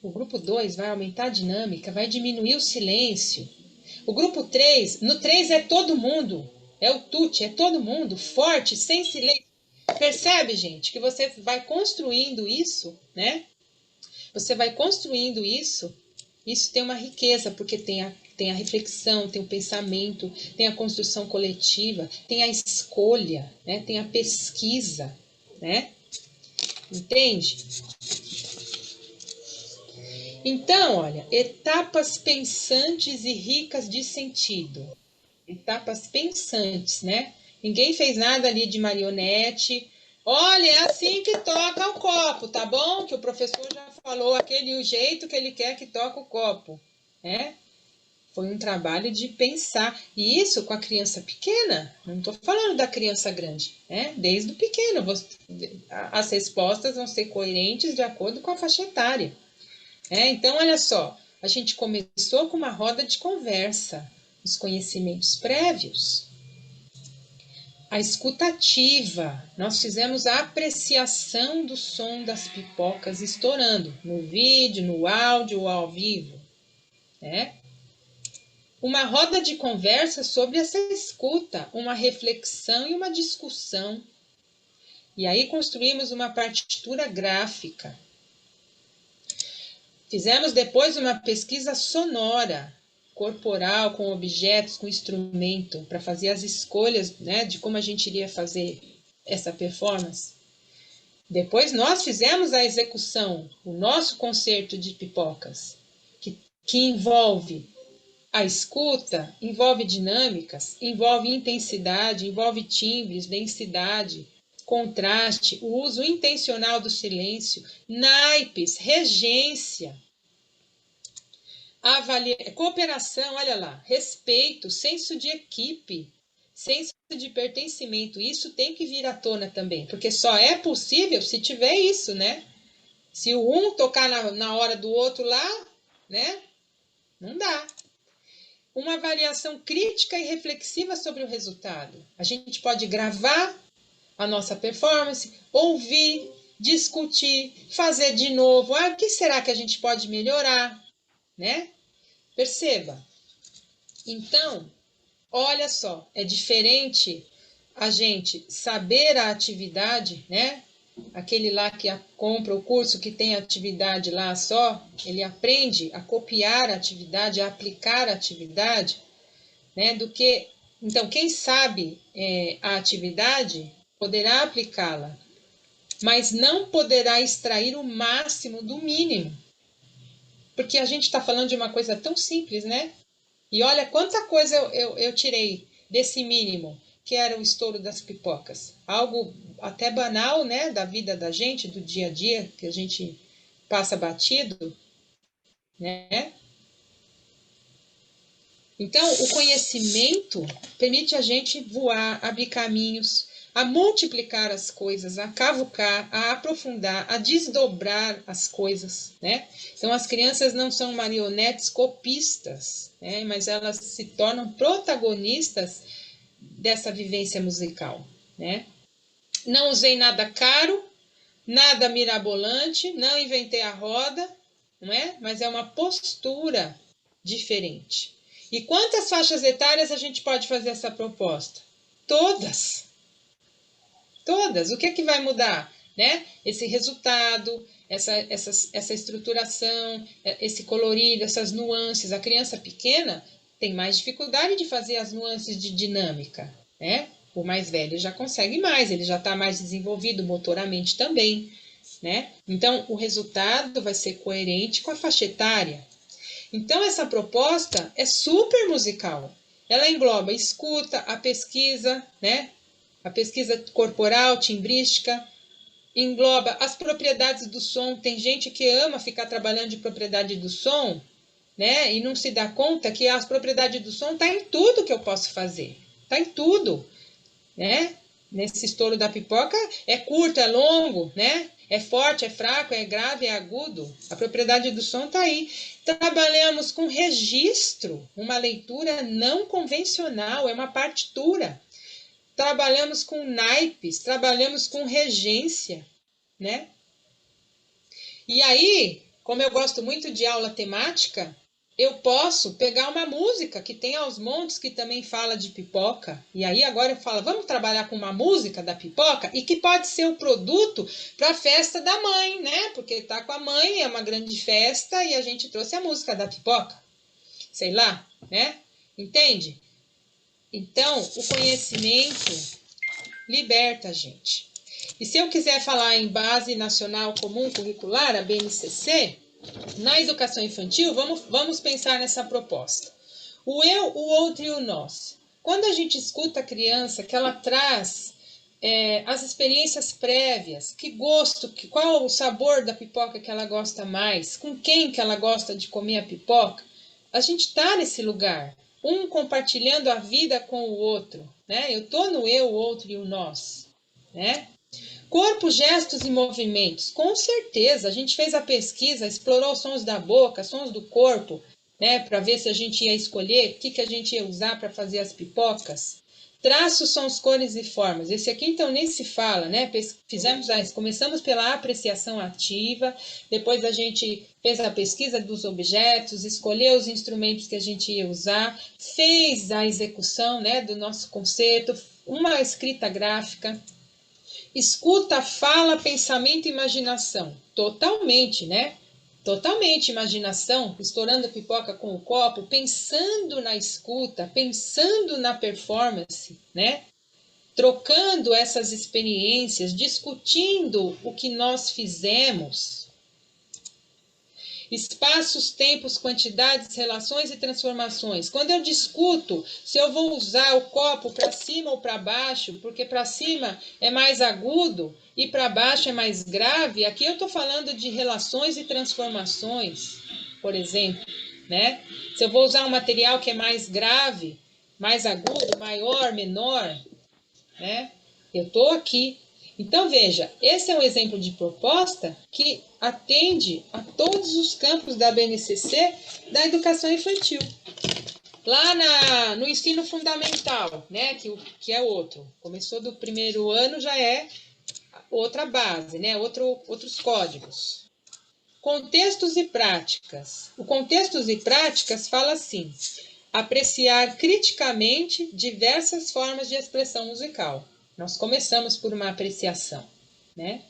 O grupo 2 vai aumentar a dinâmica, vai diminuir o silêncio. O grupo 3, no 3 é todo mundo, é o tutti, é todo mundo, forte, sem silêncio. Percebe, gente, que você vai construindo isso, né? Você vai construindo isso tem uma riqueza, porque tem a reflexão, tem o pensamento, tem a construção coletiva, tem a escolha, né? Tem a pesquisa, né? Entende? Então, olha, etapas pensantes e ricas de sentido. Etapas pensantes, né? Ninguém fez nada ali de marionete. Olha, é assim que toca o copo, tá bom? Que o professor já falou, o jeito que ele quer que toque o copo, né? Foi um trabalho de pensar. E isso com a criança pequena. Não estou falando da criança grande, né? Desde o pequeno. As respostas vão ser coerentes de acordo com a faixa etária. Então, olha só. A gente começou com uma roda de conversa. Os conhecimentos prévios. A escutativa. Nós fizemos a apreciação do som das pipocas estourando. No vídeo, no áudio ou ao vivo. Né? Uma roda de conversa sobre essa escuta, uma reflexão e uma discussão. E aí construímos uma partitura gráfica. Fizemos depois uma pesquisa sonora, corporal, com objetos, com instrumento, para fazer as escolhas, né, de como a gente iria fazer essa performance. Depois nós fizemos a execução, o nosso concerto de pipocas, que envolve a escuta, envolve dinâmicas, envolve intensidade, envolve timbres, densidade, contraste, o uso intencional do silêncio, naipes, regência. Cooperação, olha lá, respeito, senso de equipe, senso de pertencimento, isso tem que vir à tona também, porque só é possível se tiver isso, né? Se o um tocar na hora do outro lá, né? Não dá. Uma avaliação crítica e reflexiva sobre o resultado. A gente pode gravar a nossa performance, ouvir, discutir, fazer de novo. O que será que a gente pode melhorar, né? Perceba. Então, olha só, é diferente a gente saber a atividade, né? Aquele lá que compra o curso que tem atividade lá só, ele aprende a copiar a atividade, a aplicar a atividade, né? Do que, então, quem sabe a atividade poderá aplicá-la, mas não poderá extrair o máximo do mínimo, porque a gente está falando de uma coisa tão simples, né? E olha quanta coisa eu tirei desse mínimo, que era o estouro das pipocas. Algo até banal, né, da vida da gente, do dia a dia, que a gente passa batido, né? Então, o conhecimento permite a gente voar, abrir caminhos, a multiplicar as coisas, a cavucar, a aprofundar, a desdobrar as coisas, né? Então, as crianças não são marionetes copistas, né? Mas elas se tornam protagonistas dessa vivência musical, né? Não usei nada caro, nada mirabolante, não inventei a roda, não é? Mas é uma postura diferente. E quantas faixas etárias a gente pode fazer essa proposta? Todas. Todas. O que é que vai mudar? Né? Esse resultado, essa estruturação, esse colorido, essas nuances. A criança pequena tem mais dificuldade de fazer as nuances de dinâmica, né? O mais velho já consegue mais, ele já está mais desenvolvido motoramente também, né? Então, o resultado vai ser coerente com a faixa etária. Então, essa proposta é super musical. Ela engloba escuta, a pesquisa, né? A pesquisa corporal, timbrística, engloba as propriedades do som. Tem gente que ama ficar trabalhando de propriedade do som, né? E não se dá conta que as propriedades do som tá em tudo que eu posso fazer. Tá em tudo, né? Nesse estouro da pipoca é curto, é longo, né? É forte, é fraco, é grave, é agudo. A propriedade do som está aí. Trabalhamos com registro, uma leitura não convencional, é uma partitura. Trabalhamos com naipes, trabalhamos com regência, né? E aí, como eu gosto muito de aula temática, eu posso pegar uma música que tem aos montes que também fala de pipoca. E aí agora eu falo, vamos trabalhar com uma música da pipoca e que pode ser o produto para a festa da mãe, né? Porque tá com a mãe, é uma grande festa e a gente trouxe a música da pipoca. Sei lá, né? Entende? Então, o conhecimento liberta a gente. E se eu quiser falar em Base Nacional Comum Curricular, a BNCC, na educação infantil, vamos pensar nessa proposta. O eu, o outro e o nós. Quando a gente escuta a criança, que ela traz as experiências prévias, que gosto, qual o sabor da pipoca que ela gosta mais, com quem que ela gosta de comer a pipoca, a gente está nesse lugar, um compartilhando a vida com o outro, né? Eu estou no eu, o outro e o nós, né? Corpo, gestos e movimentos. Com certeza, a gente fez a pesquisa, explorou os sons da boca, sons do corpo, né, para ver se a gente ia escolher o que a gente ia usar para fazer as pipocas. Traços, sons, cores e formas. Esse aqui então nem se fala, né? Começamos pela apreciação ativa, depois a gente fez a pesquisa dos objetos, escolheu os instrumentos que a gente ia usar, fez a execução, né, do nosso conceito, uma escrita gráfica. Escuta, fala, pensamento e imaginação. Totalmente, né? Totalmente imaginação, estourando a pipoca com o copo, pensando na escuta, pensando na performance, né? Trocando essas experiências, discutindo o que nós fizemos. Espaços, tempos, quantidades, relações e transformações. Quando eu discuto se eu vou usar o copo para cima ou para baixo, porque para cima é mais agudo e para baixo é mais grave, aqui eu estou falando de relações e transformações, por exemplo, né? Se eu vou usar um material que é mais grave, mais agudo, maior, menor, né? Eu estou aqui. Então, veja, esse é um exemplo de proposta que atende a todos os campos da BNCC da educação infantil. Lá no ensino fundamental, né, que é outro. Começou do primeiro ano, já é outra base, né, outros códigos. Contextos e práticas. O contextos e práticas fala assim: apreciar criticamente diversas formas de expressão musical. Nós começamos por uma apreciação, né?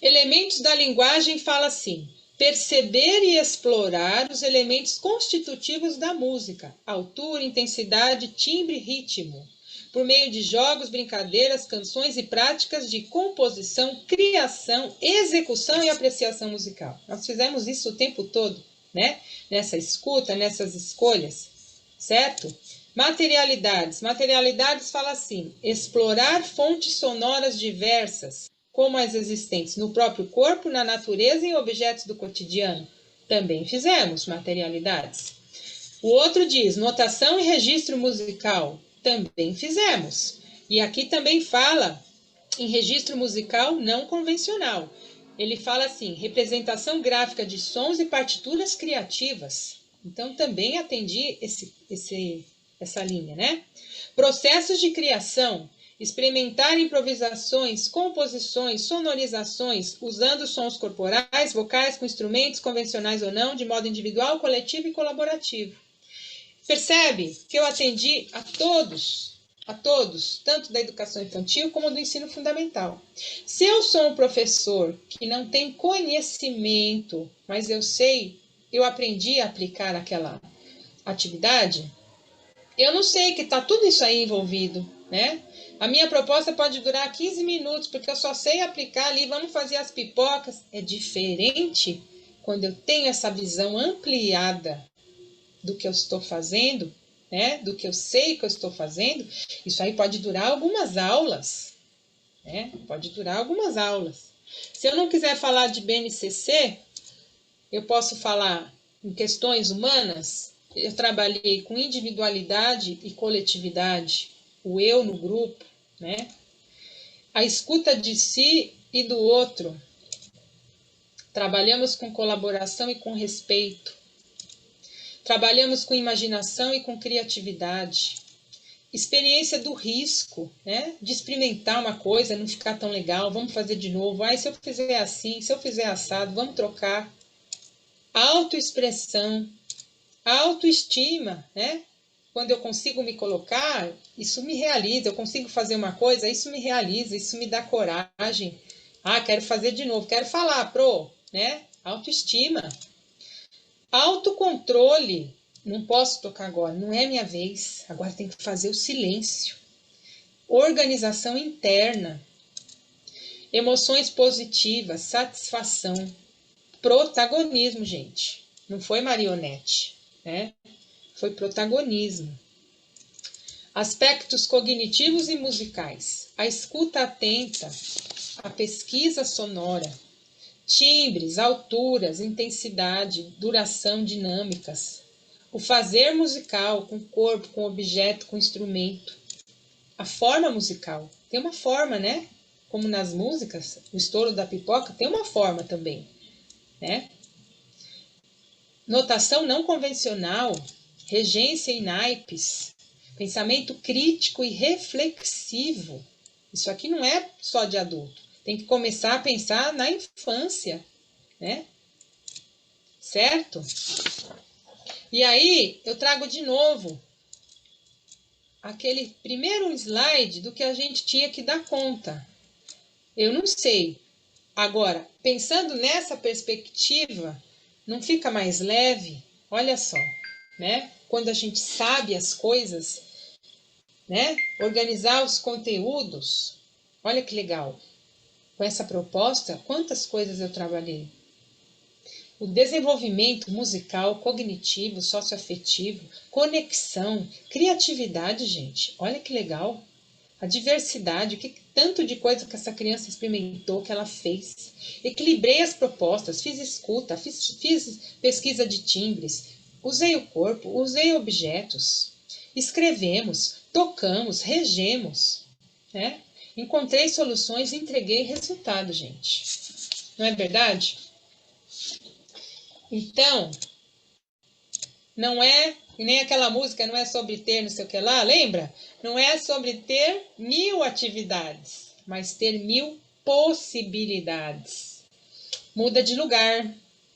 Elementos da linguagem fala assim: perceber e explorar os elementos constitutivos da música, altura, intensidade, timbre, ritmo, por meio de jogos, brincadeiras, canções e práticas de composição, criação, execução e apreciação musical. Nós fizemos isso o tempo todo, né? Nessa escuta, nessas escolhas, certo? Materialidades. Materialidades fala assim: explorar fontes sonoras diversas, como as existentes no próprio corpo, na natureza e em objetos do cotidiano. Também fizemos materialidades. O outro diz notação e registro musical. Também fizemos. E aqui também fala em registro musical não convencional. Ele fala assim: representação gráfica de sons e partituras criativas. Então também atendi essa linha, né? Processos de criação, experimentar improvisações, composições, sonorizações, usando sons corporais, vocais com instrumentos convencionais ou não, de modo individual, coletivo e colaborativo. Percebe que eu atendi a todos, tanto da educação infantil como do ensino fundamental. Se eu sou um professor que não tem conhecimento, mas eu aprendi a aplicar aquela atividade, eu não sei que está tudo isso aí envolvido, né? A minha proposta pode durar 15 minutos, porque eu só sei aplicar ali, vamos fazer as pipocas. É diferente quando eu tenho essa visão ampliada do que eu estou fazendo, né? Do que eu sei que eu estou fazendo. Isso aí pode durar algumas aulas, né? Pode durar algumas aulas. Se eu não quiser falar de BNCC, eu posso falar em questões humanas. Eu trabalhei com individualidade e coletividade, o eu no grupo, né? A escuta de si e do outro. Trabalhamos com colaboração e com respeito. Trabalhamos com imaginação e com criatividade. Experiência do risco, né? De experimentar uma coisa, não ficar tão legal, vamos fazer de novo. Se eu fizer assim, se eu fizer assado, vamos trocar. Autoexpressão, autoestima, né? Quando eu consigo me colocar, isso me realiza. Eu consigo fazer uma coisa, isso me realiza, isso me dá coragem. Quero fazer de novo, quero falar, né? Autoestima. Autocontrole. Não posso tocar agora, não é minha vez. Agora tem que fazer o silêncio. Organização interna. Emoções positivas, satisfação. Protagonismo, gente. Não foi marionete, né? Foi protagonismo. Aspectos cognitivos e musicais. A escuta atenta, a pesquisa sonora, timbres, alturas, intensidade, duração, dinâmicas. O fazer musical com corpo, com objeto, com instrumento. A forma musical. Tem uma forma, né? Como nas músicas, o estouro da pipoca tem uma forma também, né? Notação não convencional, regência em naipes, pensamento crítico e reflexivo. Isso aqui não é só de adulto. Tem que começar a pensar na infância, né? Certo? E aí, eu trago de novo aquele primeiro slide do que a gente tinha que dar conta. Eu não sei. Agora, pensando nessa perspectiva, não fica mais leve? Olha só, né? Quando a gente sabe as coisas, né? Organizar os conteúdos. Olha que legal. Com essa proposta, quantas coisas eu trabalhei? O desenvolvimento musical, cognitivo, socioafetivo, conexão, criatividade, gente. Olha que legal. A diversidade, tanto de coisa que essa criança experimentou, que ela fez. Equilibrei as propostas, fiz escuta, fiz pesquisa de timbres, usei o corpo, usei objetos, escrevemos, tocamos, regemos, né? Encontrei soluções e entreguei resultado, gente. Não é verdade? Então, não é, nem aquela música, não é sobre ter não sei o que lá, lembra? Não é sobre ter 1000 atividades, mas ter 1000 possibilidades. Muda de lugar,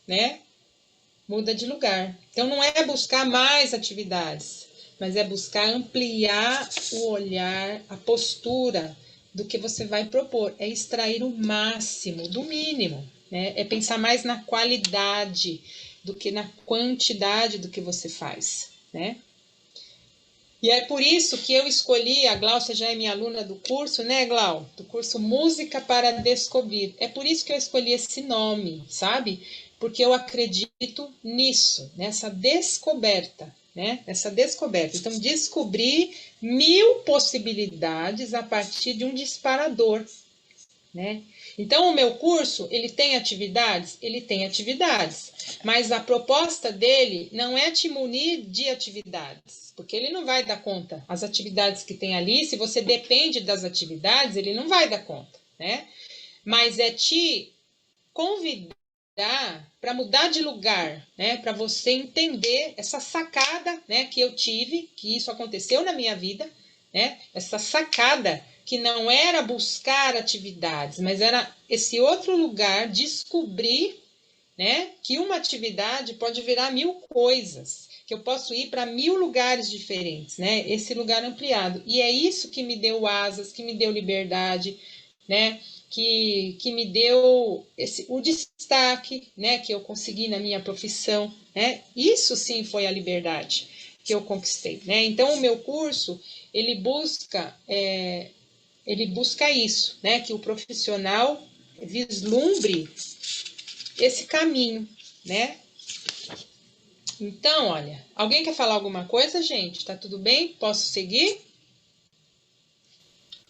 né? Muda de lugar. Então, não é buscar mais atividades, mas é buscar ampliar o olhar, a postura do que você vai propor. É extrair o máximo do mínimo, né? É pensar mais na qualidade do que na quantidade do que você faz, né? E é por isso que eu escolhi, a Glaucia já é minha aluna do curso, né, Glau? Do curso Música para Descobrir. É por isso que eu escolhi esse nome, sabe? Porque eu acredito nisso, nessa descoberta, né? Essa descoberta. Então, descobrir 1000 possibilidades a partir de um disparador, né? Então, o meu curso, ele tem atividades? Ele tem atividades, mas a proposta dele não é te munir de atividades, porque ele não vai dar conta. As atividades que tem ali, se você depende das atividades, ele não vai dar conta, né? Mas é te convidar para mudar de lugar, né? Para você entender essa sacada, né, que eu tive, que isso aconteceu na minha vida, né? Essa sacada que não era buscar atividades, mas era esse outro lugar, descobrir, né, que uma atividade pode virar 1000 coisas, que eu posso ir para 1000 lugares diferentes, né? Esse lugar ampliado. E é isso que me deu asas, que me deu liberdade, né? Que me deu o destaque, né, que eu consegui na minha profissão, né? Isso sim foi a liberdade que eu conquistei, né? Então o meu curso ele busca isso, né? Que o profissional vislumbre esse caminho, né? Então, olha, alguém quer falar alguma coisa, gente? Tá tudo bem? Posso seguir?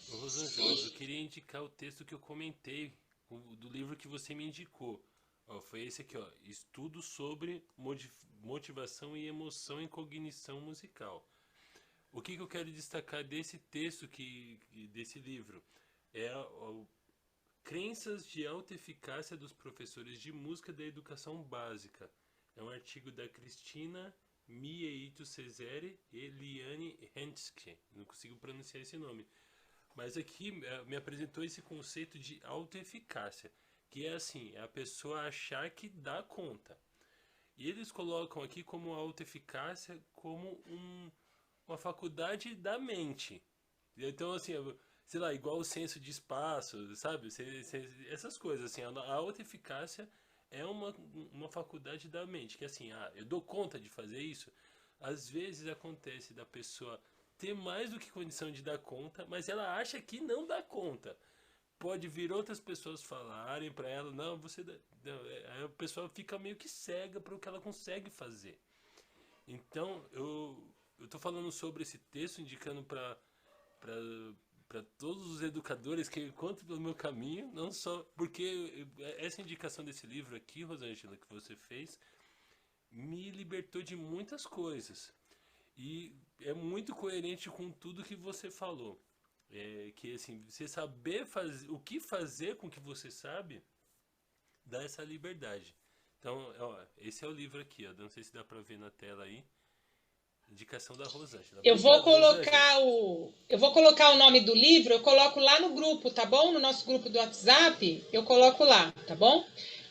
Ô, Rosângela, eu queria indicar o texto que eu comentei, do livro que você me indicou. Ó, foi esse aqui, ó, Estudo sobre Motivação e Emoção em Cognição Musical. O que eu quero destacar desse texto, desse livro, é Crenças de Autoeficácia dos Professores de Música da Educação Básica. É um artigo da Cristina Mieito Cesare e Liane Henschke. Não consigo pronunciar esse nome. Mas aqui me apresentou esse conceito de autoeficácia, que é assim, é a pessoa achar que dá conta. E eles colocam aqui como autoeficácia como uma faculdade da mente. Então, assim, sei lá, igual o senso de espaço, sabe? Essas coisas, assim, a autoeficácia é uma faculdade da mente, que assim, eu dou conta de fazer isso. Às vezes acontece da pessoa ter mais do que condição de dar conta, mas ela acha que não dá conta. Pode vir outras pessoas falarem para ela, não, você não, aí a pessoa fica meio que cega para o que ela consegue fazer. Então, eu tô falando sobre esse texto, indicando para todos os educadores que eu encontro pelo meu caminho, não só porque essa indicação desse livro aqui, Rosângela, que você fez, me libertou de muitas coisas. E é muito coerente com tudo que você falou. Que assim, você saber o que fazer com o que você sabe, dá essa liberdade. Então, ó, esse é o livro aqui, ó. Não sei se dá pra ver na tela aí. Indicação da Rosângela. Eu vou colocar o nome do livro, eu coloco lá no grupo, tá bom? No nosso grupo do WhatsApp, eu coloco lá, tá bom?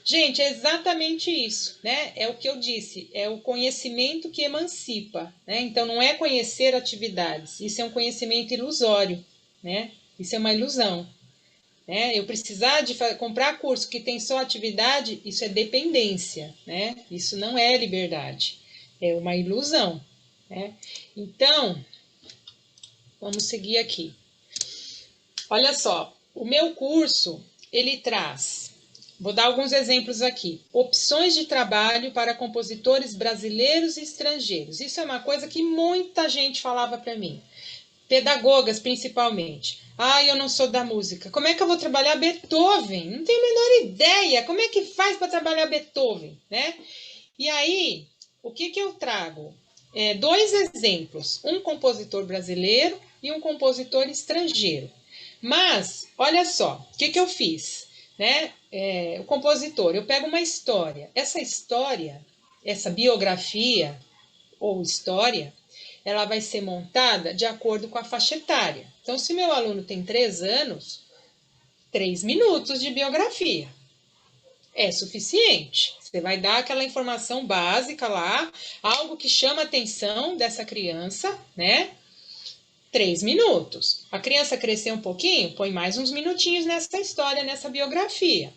Gente, é exatamente isso, né? É o que eu disse, é o conhecimento que emancipa, né? Então, não é conhecer atividades, isso é um conhecimento ilusório, né? Isso é uma ilusão, né? Eu precisar de comprar curso que tem só atividade, isso é dependência, né? Isso não é liberdade, é uma ilusão, né? Então, vamos seguir aqui. Olha só, o meu curso, ele traz... Vou dar alguns exemplos aqui. Opções de trabalho para compositores brasileiros e estrangeiros. Isso é uma coisa que muita gente falava para mim. Pedagogas, principalmente. Ah, eu não sou da música. Como é que eu vou trabalhar Beethoven? Não tenho a menor ideia. Como é que faz para trabalhar Beethoven, né? E aí, o que eu trago? Dois exemplos, um compositor brasileiro e um compositor estrangeiro. Mas, olha só, o que eu fiz? Né? O compositor, eu pego uma história. Essa história, essa biografia ou história, ela vai ser montada de acordo com a faixa etária. Então, se meu aluno tem 3 anos, 3 minutos de biografia é suficiente. Você vai dar aquela informação básica lá, algo que chama a atenção dessa criança, né? 3 minutos. A criança crescer um pouquinho, põe mais uns minutinhos nessa história, nessa biografia,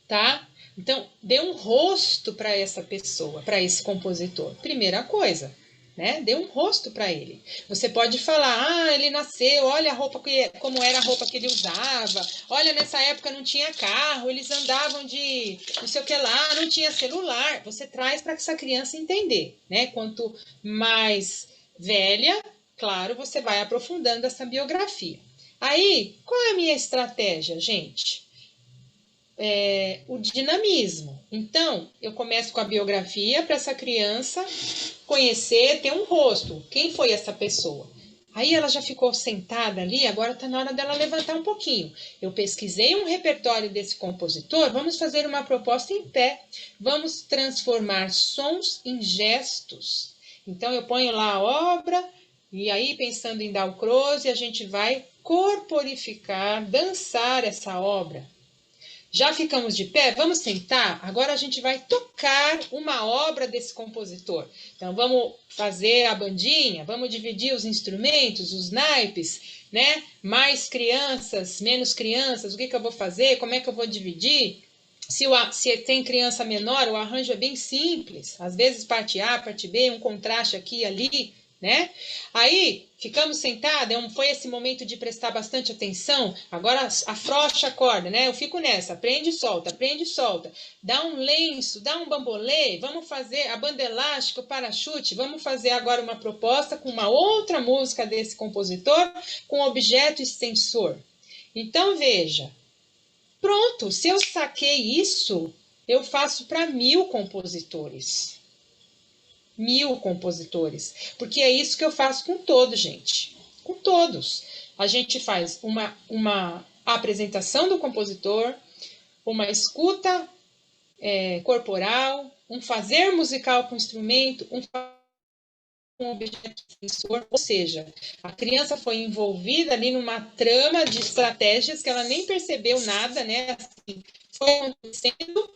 tá? Então, dê um rosto para essa pessoa, para esse compositor. Primeira coisa, né? Dê um rosto para ele. Você pode falar, ah, ele nasceu, olha a roupa como era a roupa que ele usava, olha, nessa época não tinha carro, eles andavam de não sei o que lá, não tinha celular. Você traz para essa criança entender, né? Quanto mais velha, claro, você vai aprofundando essa biografia. Aí, qual é a minha estratégia, gente? O dinamismo. Então, eu começo com a biografia para essa criança conhecer, ter um rosto. Quem foi essa pessoa? Aí ela já ficou sentada ali, agora está na hora dela levantar um pouquinho. Eu pesquisei um repertório desse compositor, vamos fazer uma proposta em pé. Vamos transformar sons em gestos. Então, eu ponho lá a obra, e aí, pensando em dar o close, a gente vai corporificar, dançar essa obra. Já ficamos de pé? Vamos sentar? Agora a gente vai tocar uma obra desse compositor. Então, vamos fazer a bandinha, vamos dividir os instrumentos, os naipes, né? Mais crianças, menos crianças, o que eu vou fazer? Como é que eu vou dividir? Se tem criança menor, o arranjo é bem simples. Às vezes, parte A, parte B, um contraste aqui e ali, né? Aí, ficamos sentados, foi esse momento de prestar bastante atenção. Agora, afrouxa a corda, né? Eu fico nessa, prende e solta. Dá um lenço, dá um bambolê, vamos fazer a banda elástica, o parachute. Vamos fazer agora uma proposta com uma outra música desse compositor, com objeto extensor. Então, veja, pronto, se eu saquei isso, eu faço para 1000 compositores. 1000 compositores, porque é isso que eu faço com todos, gente. Com todos. A gente faz uma apresentação do compositor, uma escuta corporal, um fazer musical com instrumento, um objeto sensor, ou seja, a criança foi envolvida ali numa trama de estratégias que ela nem percebeu nada, né? Assim, foi acontecendo.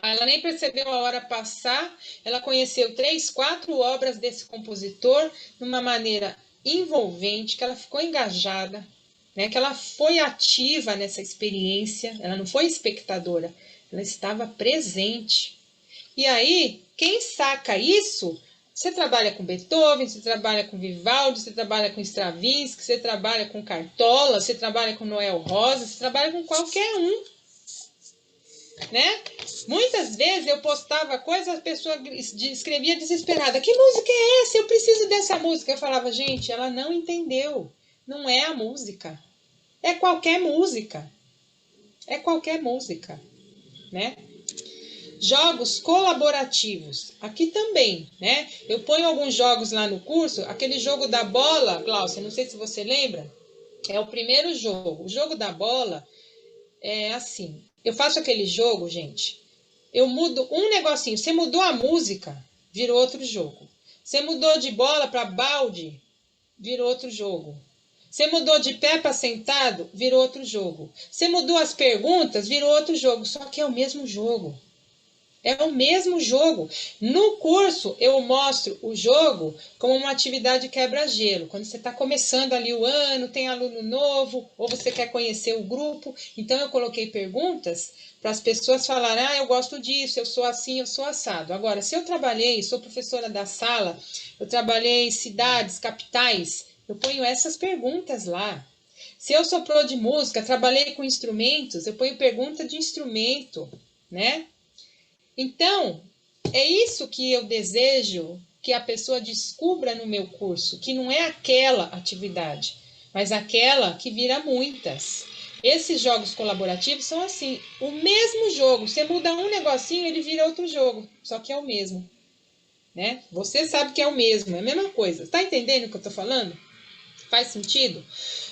Ela nem percebeu a hora passar, ela conheceu 3, 4 obras desse compositor de uma maneira envolvente, que ela ficou engajada, né? Que ela foi ativa nessa experiência, ela não foi espectadora, ela estava presente. E aí, quem saca isso, você trabalha com Beethoven, você trabalha com Vivaldi, você trabalha com Stravinsky, você trabalha com Cartola, você trabalha com Noel Rosa, você trabalha com qualquer um. Né? Muitas vezes eu postava coisas, a pessoa escrevia desesperada, que música é essa? Eu preciso dessa música. Eu falava, gente, ela não entendeu. Não é a música. É qualquer música. É qualquer música. Né? Jogos colaborativos. Aqui também, né? Eu ponho alguns jogos lá no curso. Aquele jogo da bola, Glaucia, não sei se você lembra, é o primeiro jogo. O jogo da bola é assim. Eu faço aquele jogo, gente, eu mudo um negocinho. Você mudou a música, virou outro jogo. Você mudou de bola para balde, virou outro jogo. Você mudou de pé para sentado, virou outro jogo. Você mudou as perguntas, virou outro jogo. Só que é o mesmo jogo. É o mesmo jogo. No curso, eu mostro o jogo como uma atividade quebra-gelo. Quando você está começando ali o ano, tem aluno novo, ou você quer conhecer o grupo. Então, eu coloquei perguntas para as pessoas falarem, ah, eu gosto disso, eu sou assim, eu sou assado. Agora, se eu trabalhei, sou professora da sala, eu trabalhei em cidades, capitais, eu ponho essas perguntas lá. Se eu sou pro de música, trabalhei com instrumentos, eu ponho pergunta de instrumento, né? Então, é isso que eu desejo que a pessoa descubra no meu curso, que não é aquela atividade. mas aquela que vira muitas. Esses jogos colaborativos são assim, o mesmo jogo, você muda um negocinho, ele vira outro jogo, só que é o mesmo, né? Você sabe que é o mesmo, é a mesma coisa. Tá entendendo o que eu tô falando? Faz sentido?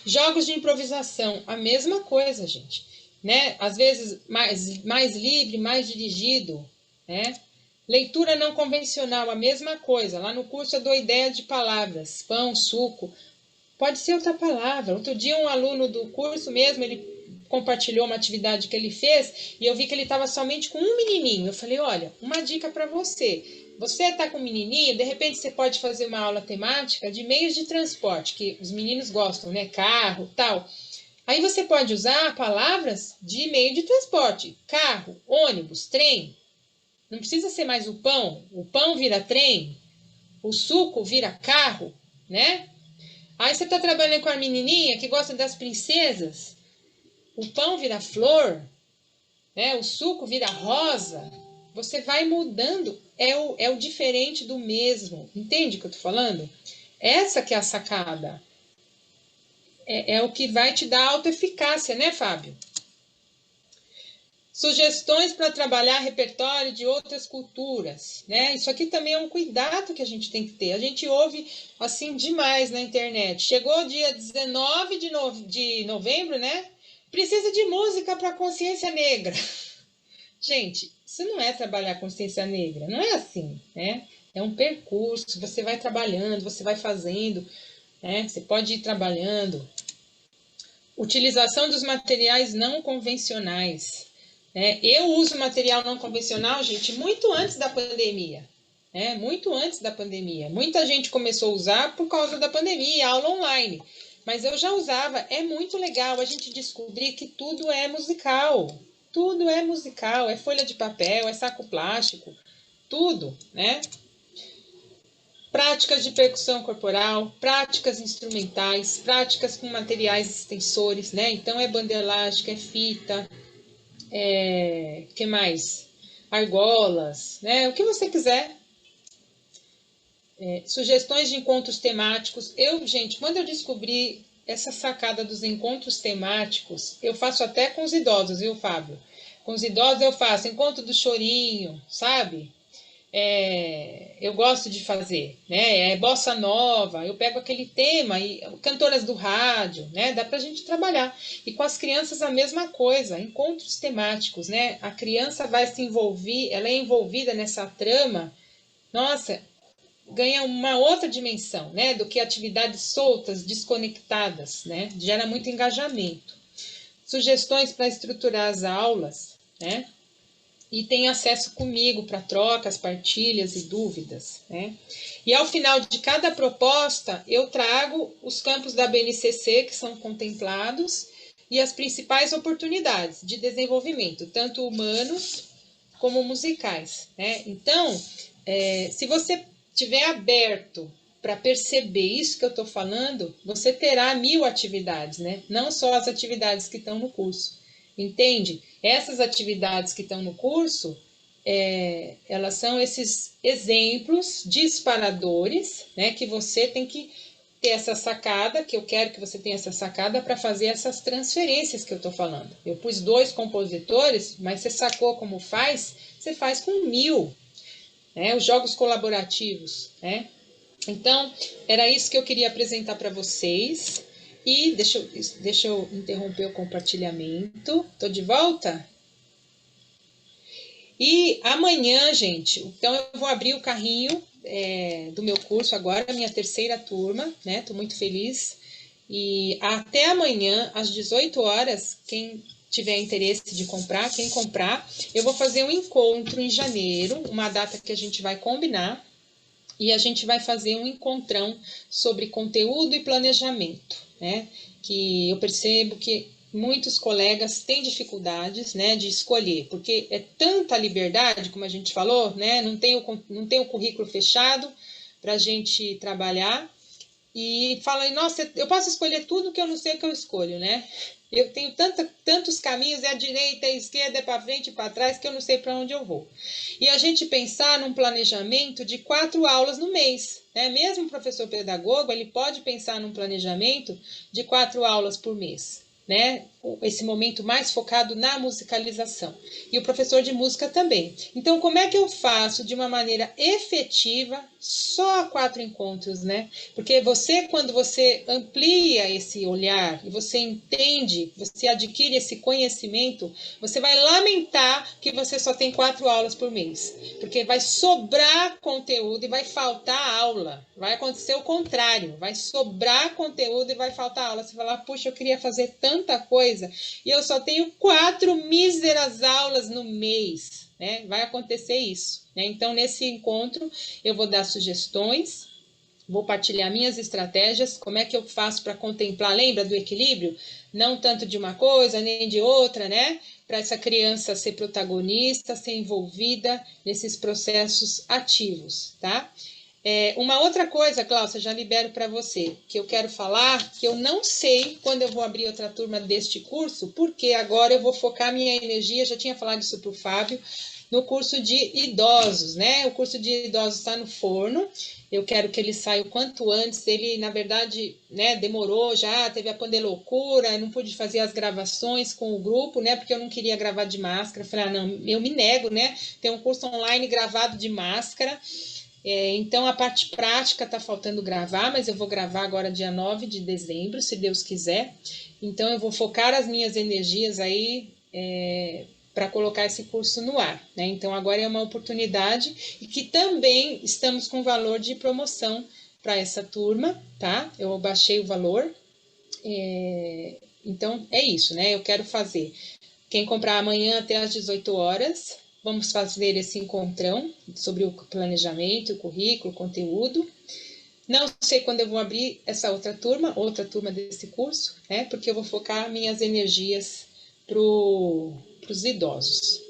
Jogos de improvisação, a mesma coisa, gente, né? Às vezes mais livre, mais dirigido, né? Leitura não convencional, a mesma coisa. Lá no curso eu dou ideia de palavras, pão, suco. Pode ser outra palavra. Outro dia um aluno do curso mesmo, ele compartilhou uma atividade que ele fez e eu vi que ele estava somente com um menininho. Eu falei, olha, uma dica para você. Você está com um menininho, de repente você pode fazer uma aula temática de meios de transporte, que os meninos gostam, né? Carro, tal. Aí você pode usar palavras de meio de transporte. Carro, ônibus, trem. Não precisa ser mais o pão. O pão vira trem. O suco vira carro, né? Aí você está trabalhando com a menininha que gosta das princesas. O pão vira flor, né? O suco vira rosa. Você vai mudando. É o diferente do mesmo. Entende o que eu estou falando? Essa que é a sacada. É o que vai te dar autoeficácia, né, Fábio? Sugestões para trabalhar repertório de outras culturas, né? Isso aqui também é um cuidado que a gente tem que ter. A gente ouve assim demais na internet. Chegou dia 19 de novembro, né? Precisa de música para consciência negra. Gente, isso não é trabalhar consciência negra, não é assim, né? É um percurso, você vai trabalhando, você vai fazendo, né? Você pode ir trabalhando. Utilização dos materiais não convencionais. Eu uso material não convencional, gente, muito antes da pandemia. Muito antes da pandemia. Muita gente começou a usar por causa da pandemia, aula online. Mas eu já usava, é muito legal a gente descobrir que tudo é musical. Tudo é musical, é folha de papel, é saco plástico, tudo, né? Práticas de percussão corporal, práticas instrumentais, práticas com materiais extensores, né? Então é banda elástica, é fita, que mais? Argolas, né? O que você quiser. Sugestões de encontros temáticos. Gente, quando eu descobri essa sacada dos encontros temáticos, eu faço até com os idosos, viu, Fábio? Com os idosos eu faço encontro do chorinho, sabe? Eu gosto de fazer, né? Bossa nova, eu pego aquele tema e cantoras do rádio, né? Dá pra gente trabalhar. E com as crianças a mesma coisa, encontros temáticos, né? A criança vai se envolver, ela é envolvida nessa trama, nossa, ganha uma outra dimensão, né? Do que atividades soltas, desconectadas, né? Gera muito engajamento. Sugestões para estruturar as aulas, né? E tem acesso comigo para trocas, partilhas e dúvidas, né? E ao final de cada proposta, eu trago os campos da BNCC que são contemplados e as principais oportunidades de desenvolvimento, tanto humanos como musicais, né? Então, se você estiver aberto para perceber isso que eu estou falando, você terá 1000 atividades, né? Não só as atividades que estão no curso. Entende? Essas atividades que estão no curso, elas são esses exemplos disparadores, né? Que você tem que ter essa sacada, que eu quero que você tenha essa sacada para fazer essas transferências que eu estou falando. Eu pus 2 compositores, mas você sacou como faz? Você faz com 1000, né? Os jogos colaborativos, né? Então, era isso que eu queria apresentar para vocês. E deixa eu interromper o compartilhamento. Estou de volta? E amanhã, gente, então eu vou abrir o carrinho do meu curso agora, minha 3ª turma, né? Estou muito feliz. E até amanhã, às 18 horas, quem tiver interesse de comprar, quem comprar, eu vou fazer um encontro em janeiro, uma data que a gente vai combinar. E a gente vai fazer um encontrão sobre conteúdo e planejamento, né? Que eu percebo que muitos colegas têm dificuldades, né, de escolher, porque é tanta liberdade, como a gente falou, né? Não tem o currículo fechado para a gente trabalhar. E fala, nossa, eu posso escolher tudo que eu não sei o que eu escolho, né? Eu tenho tantos caminhos, é a direita, é a esquerda, é para frente e para trás, que eu não sei para onde eu vou. E a gente pensar num planejamento de 4 aulas no mês, né? Mesmo o professor pedagogo, ele pode pensar num planejamento de 4 aulas por mês, né? Esse momento mais focado na musicalização. E o professor de música também. Então, como é que eu faço de uma maneira efetiva só 4 encontros, né? Porque você, quando você amplia esse olhar e você entende, você adquire esse conhecimento, você vai lamentar que você só tem 4 aulas por mês. Porque vai sobrar conteúdo e vai faltar aula. Vai acontecer o contrário. Vai sobrar conteúdo e vai faltar aula. Você vai falar, puxa, eu queria fazer tanta coisa e eu só tenho 4 míseras aulas no mês, né? Vai acontecer isso, né? Então, nesse encontro, eu vou dar sugestões, vou partilhar minhas estratégias, como é que eu faço para contemplar, lembra do equilíbrio? Não tanto de uma coisa, nem de outra, né? Para essa criança ser protagonista, ser envolvida nesses processos ativos, tá? Uma outra coisa, Cláudia, já libero para você, que eu quero falar, que eu não sei quando eu vou abrir outra turma deste curso, porque agora eu vou focar minha energia, já tinha falado isso para o Fábio, no curso de idosos, né? O curso de idosos está no forno, eu quero que ele saia o quanto antes, ele, na verdade, né, demorou já, teve a pandeloucura, eu não pude fazer as gravações com o grupo, né, porque eu não queria gravar de máscara, eu falei, não, eu me nego, né, tem um curso online gravado de máscara. Então, a parte prática está faltando gravar, mas eu vou gravar agora dia 9 de dezembro, se Deus quiser. Então, eu vou focar as minhas energias aí para colocar esse curso no ar, né? Então, agora é uma oportunidade e que também estamos com valor de promoção para essa turma, tá? Eu baixei o valor. Então, é isso, né? Eu quero fazer. Quem comprar amanhã até às 18 horas, vamos fazer esse encontrão sobre o planejamento, o currículo, o conteúdo. Não sei quando eu vou abrir essa outra turma desse curso, né? Porque eu vou focar minhas energias para os idosos.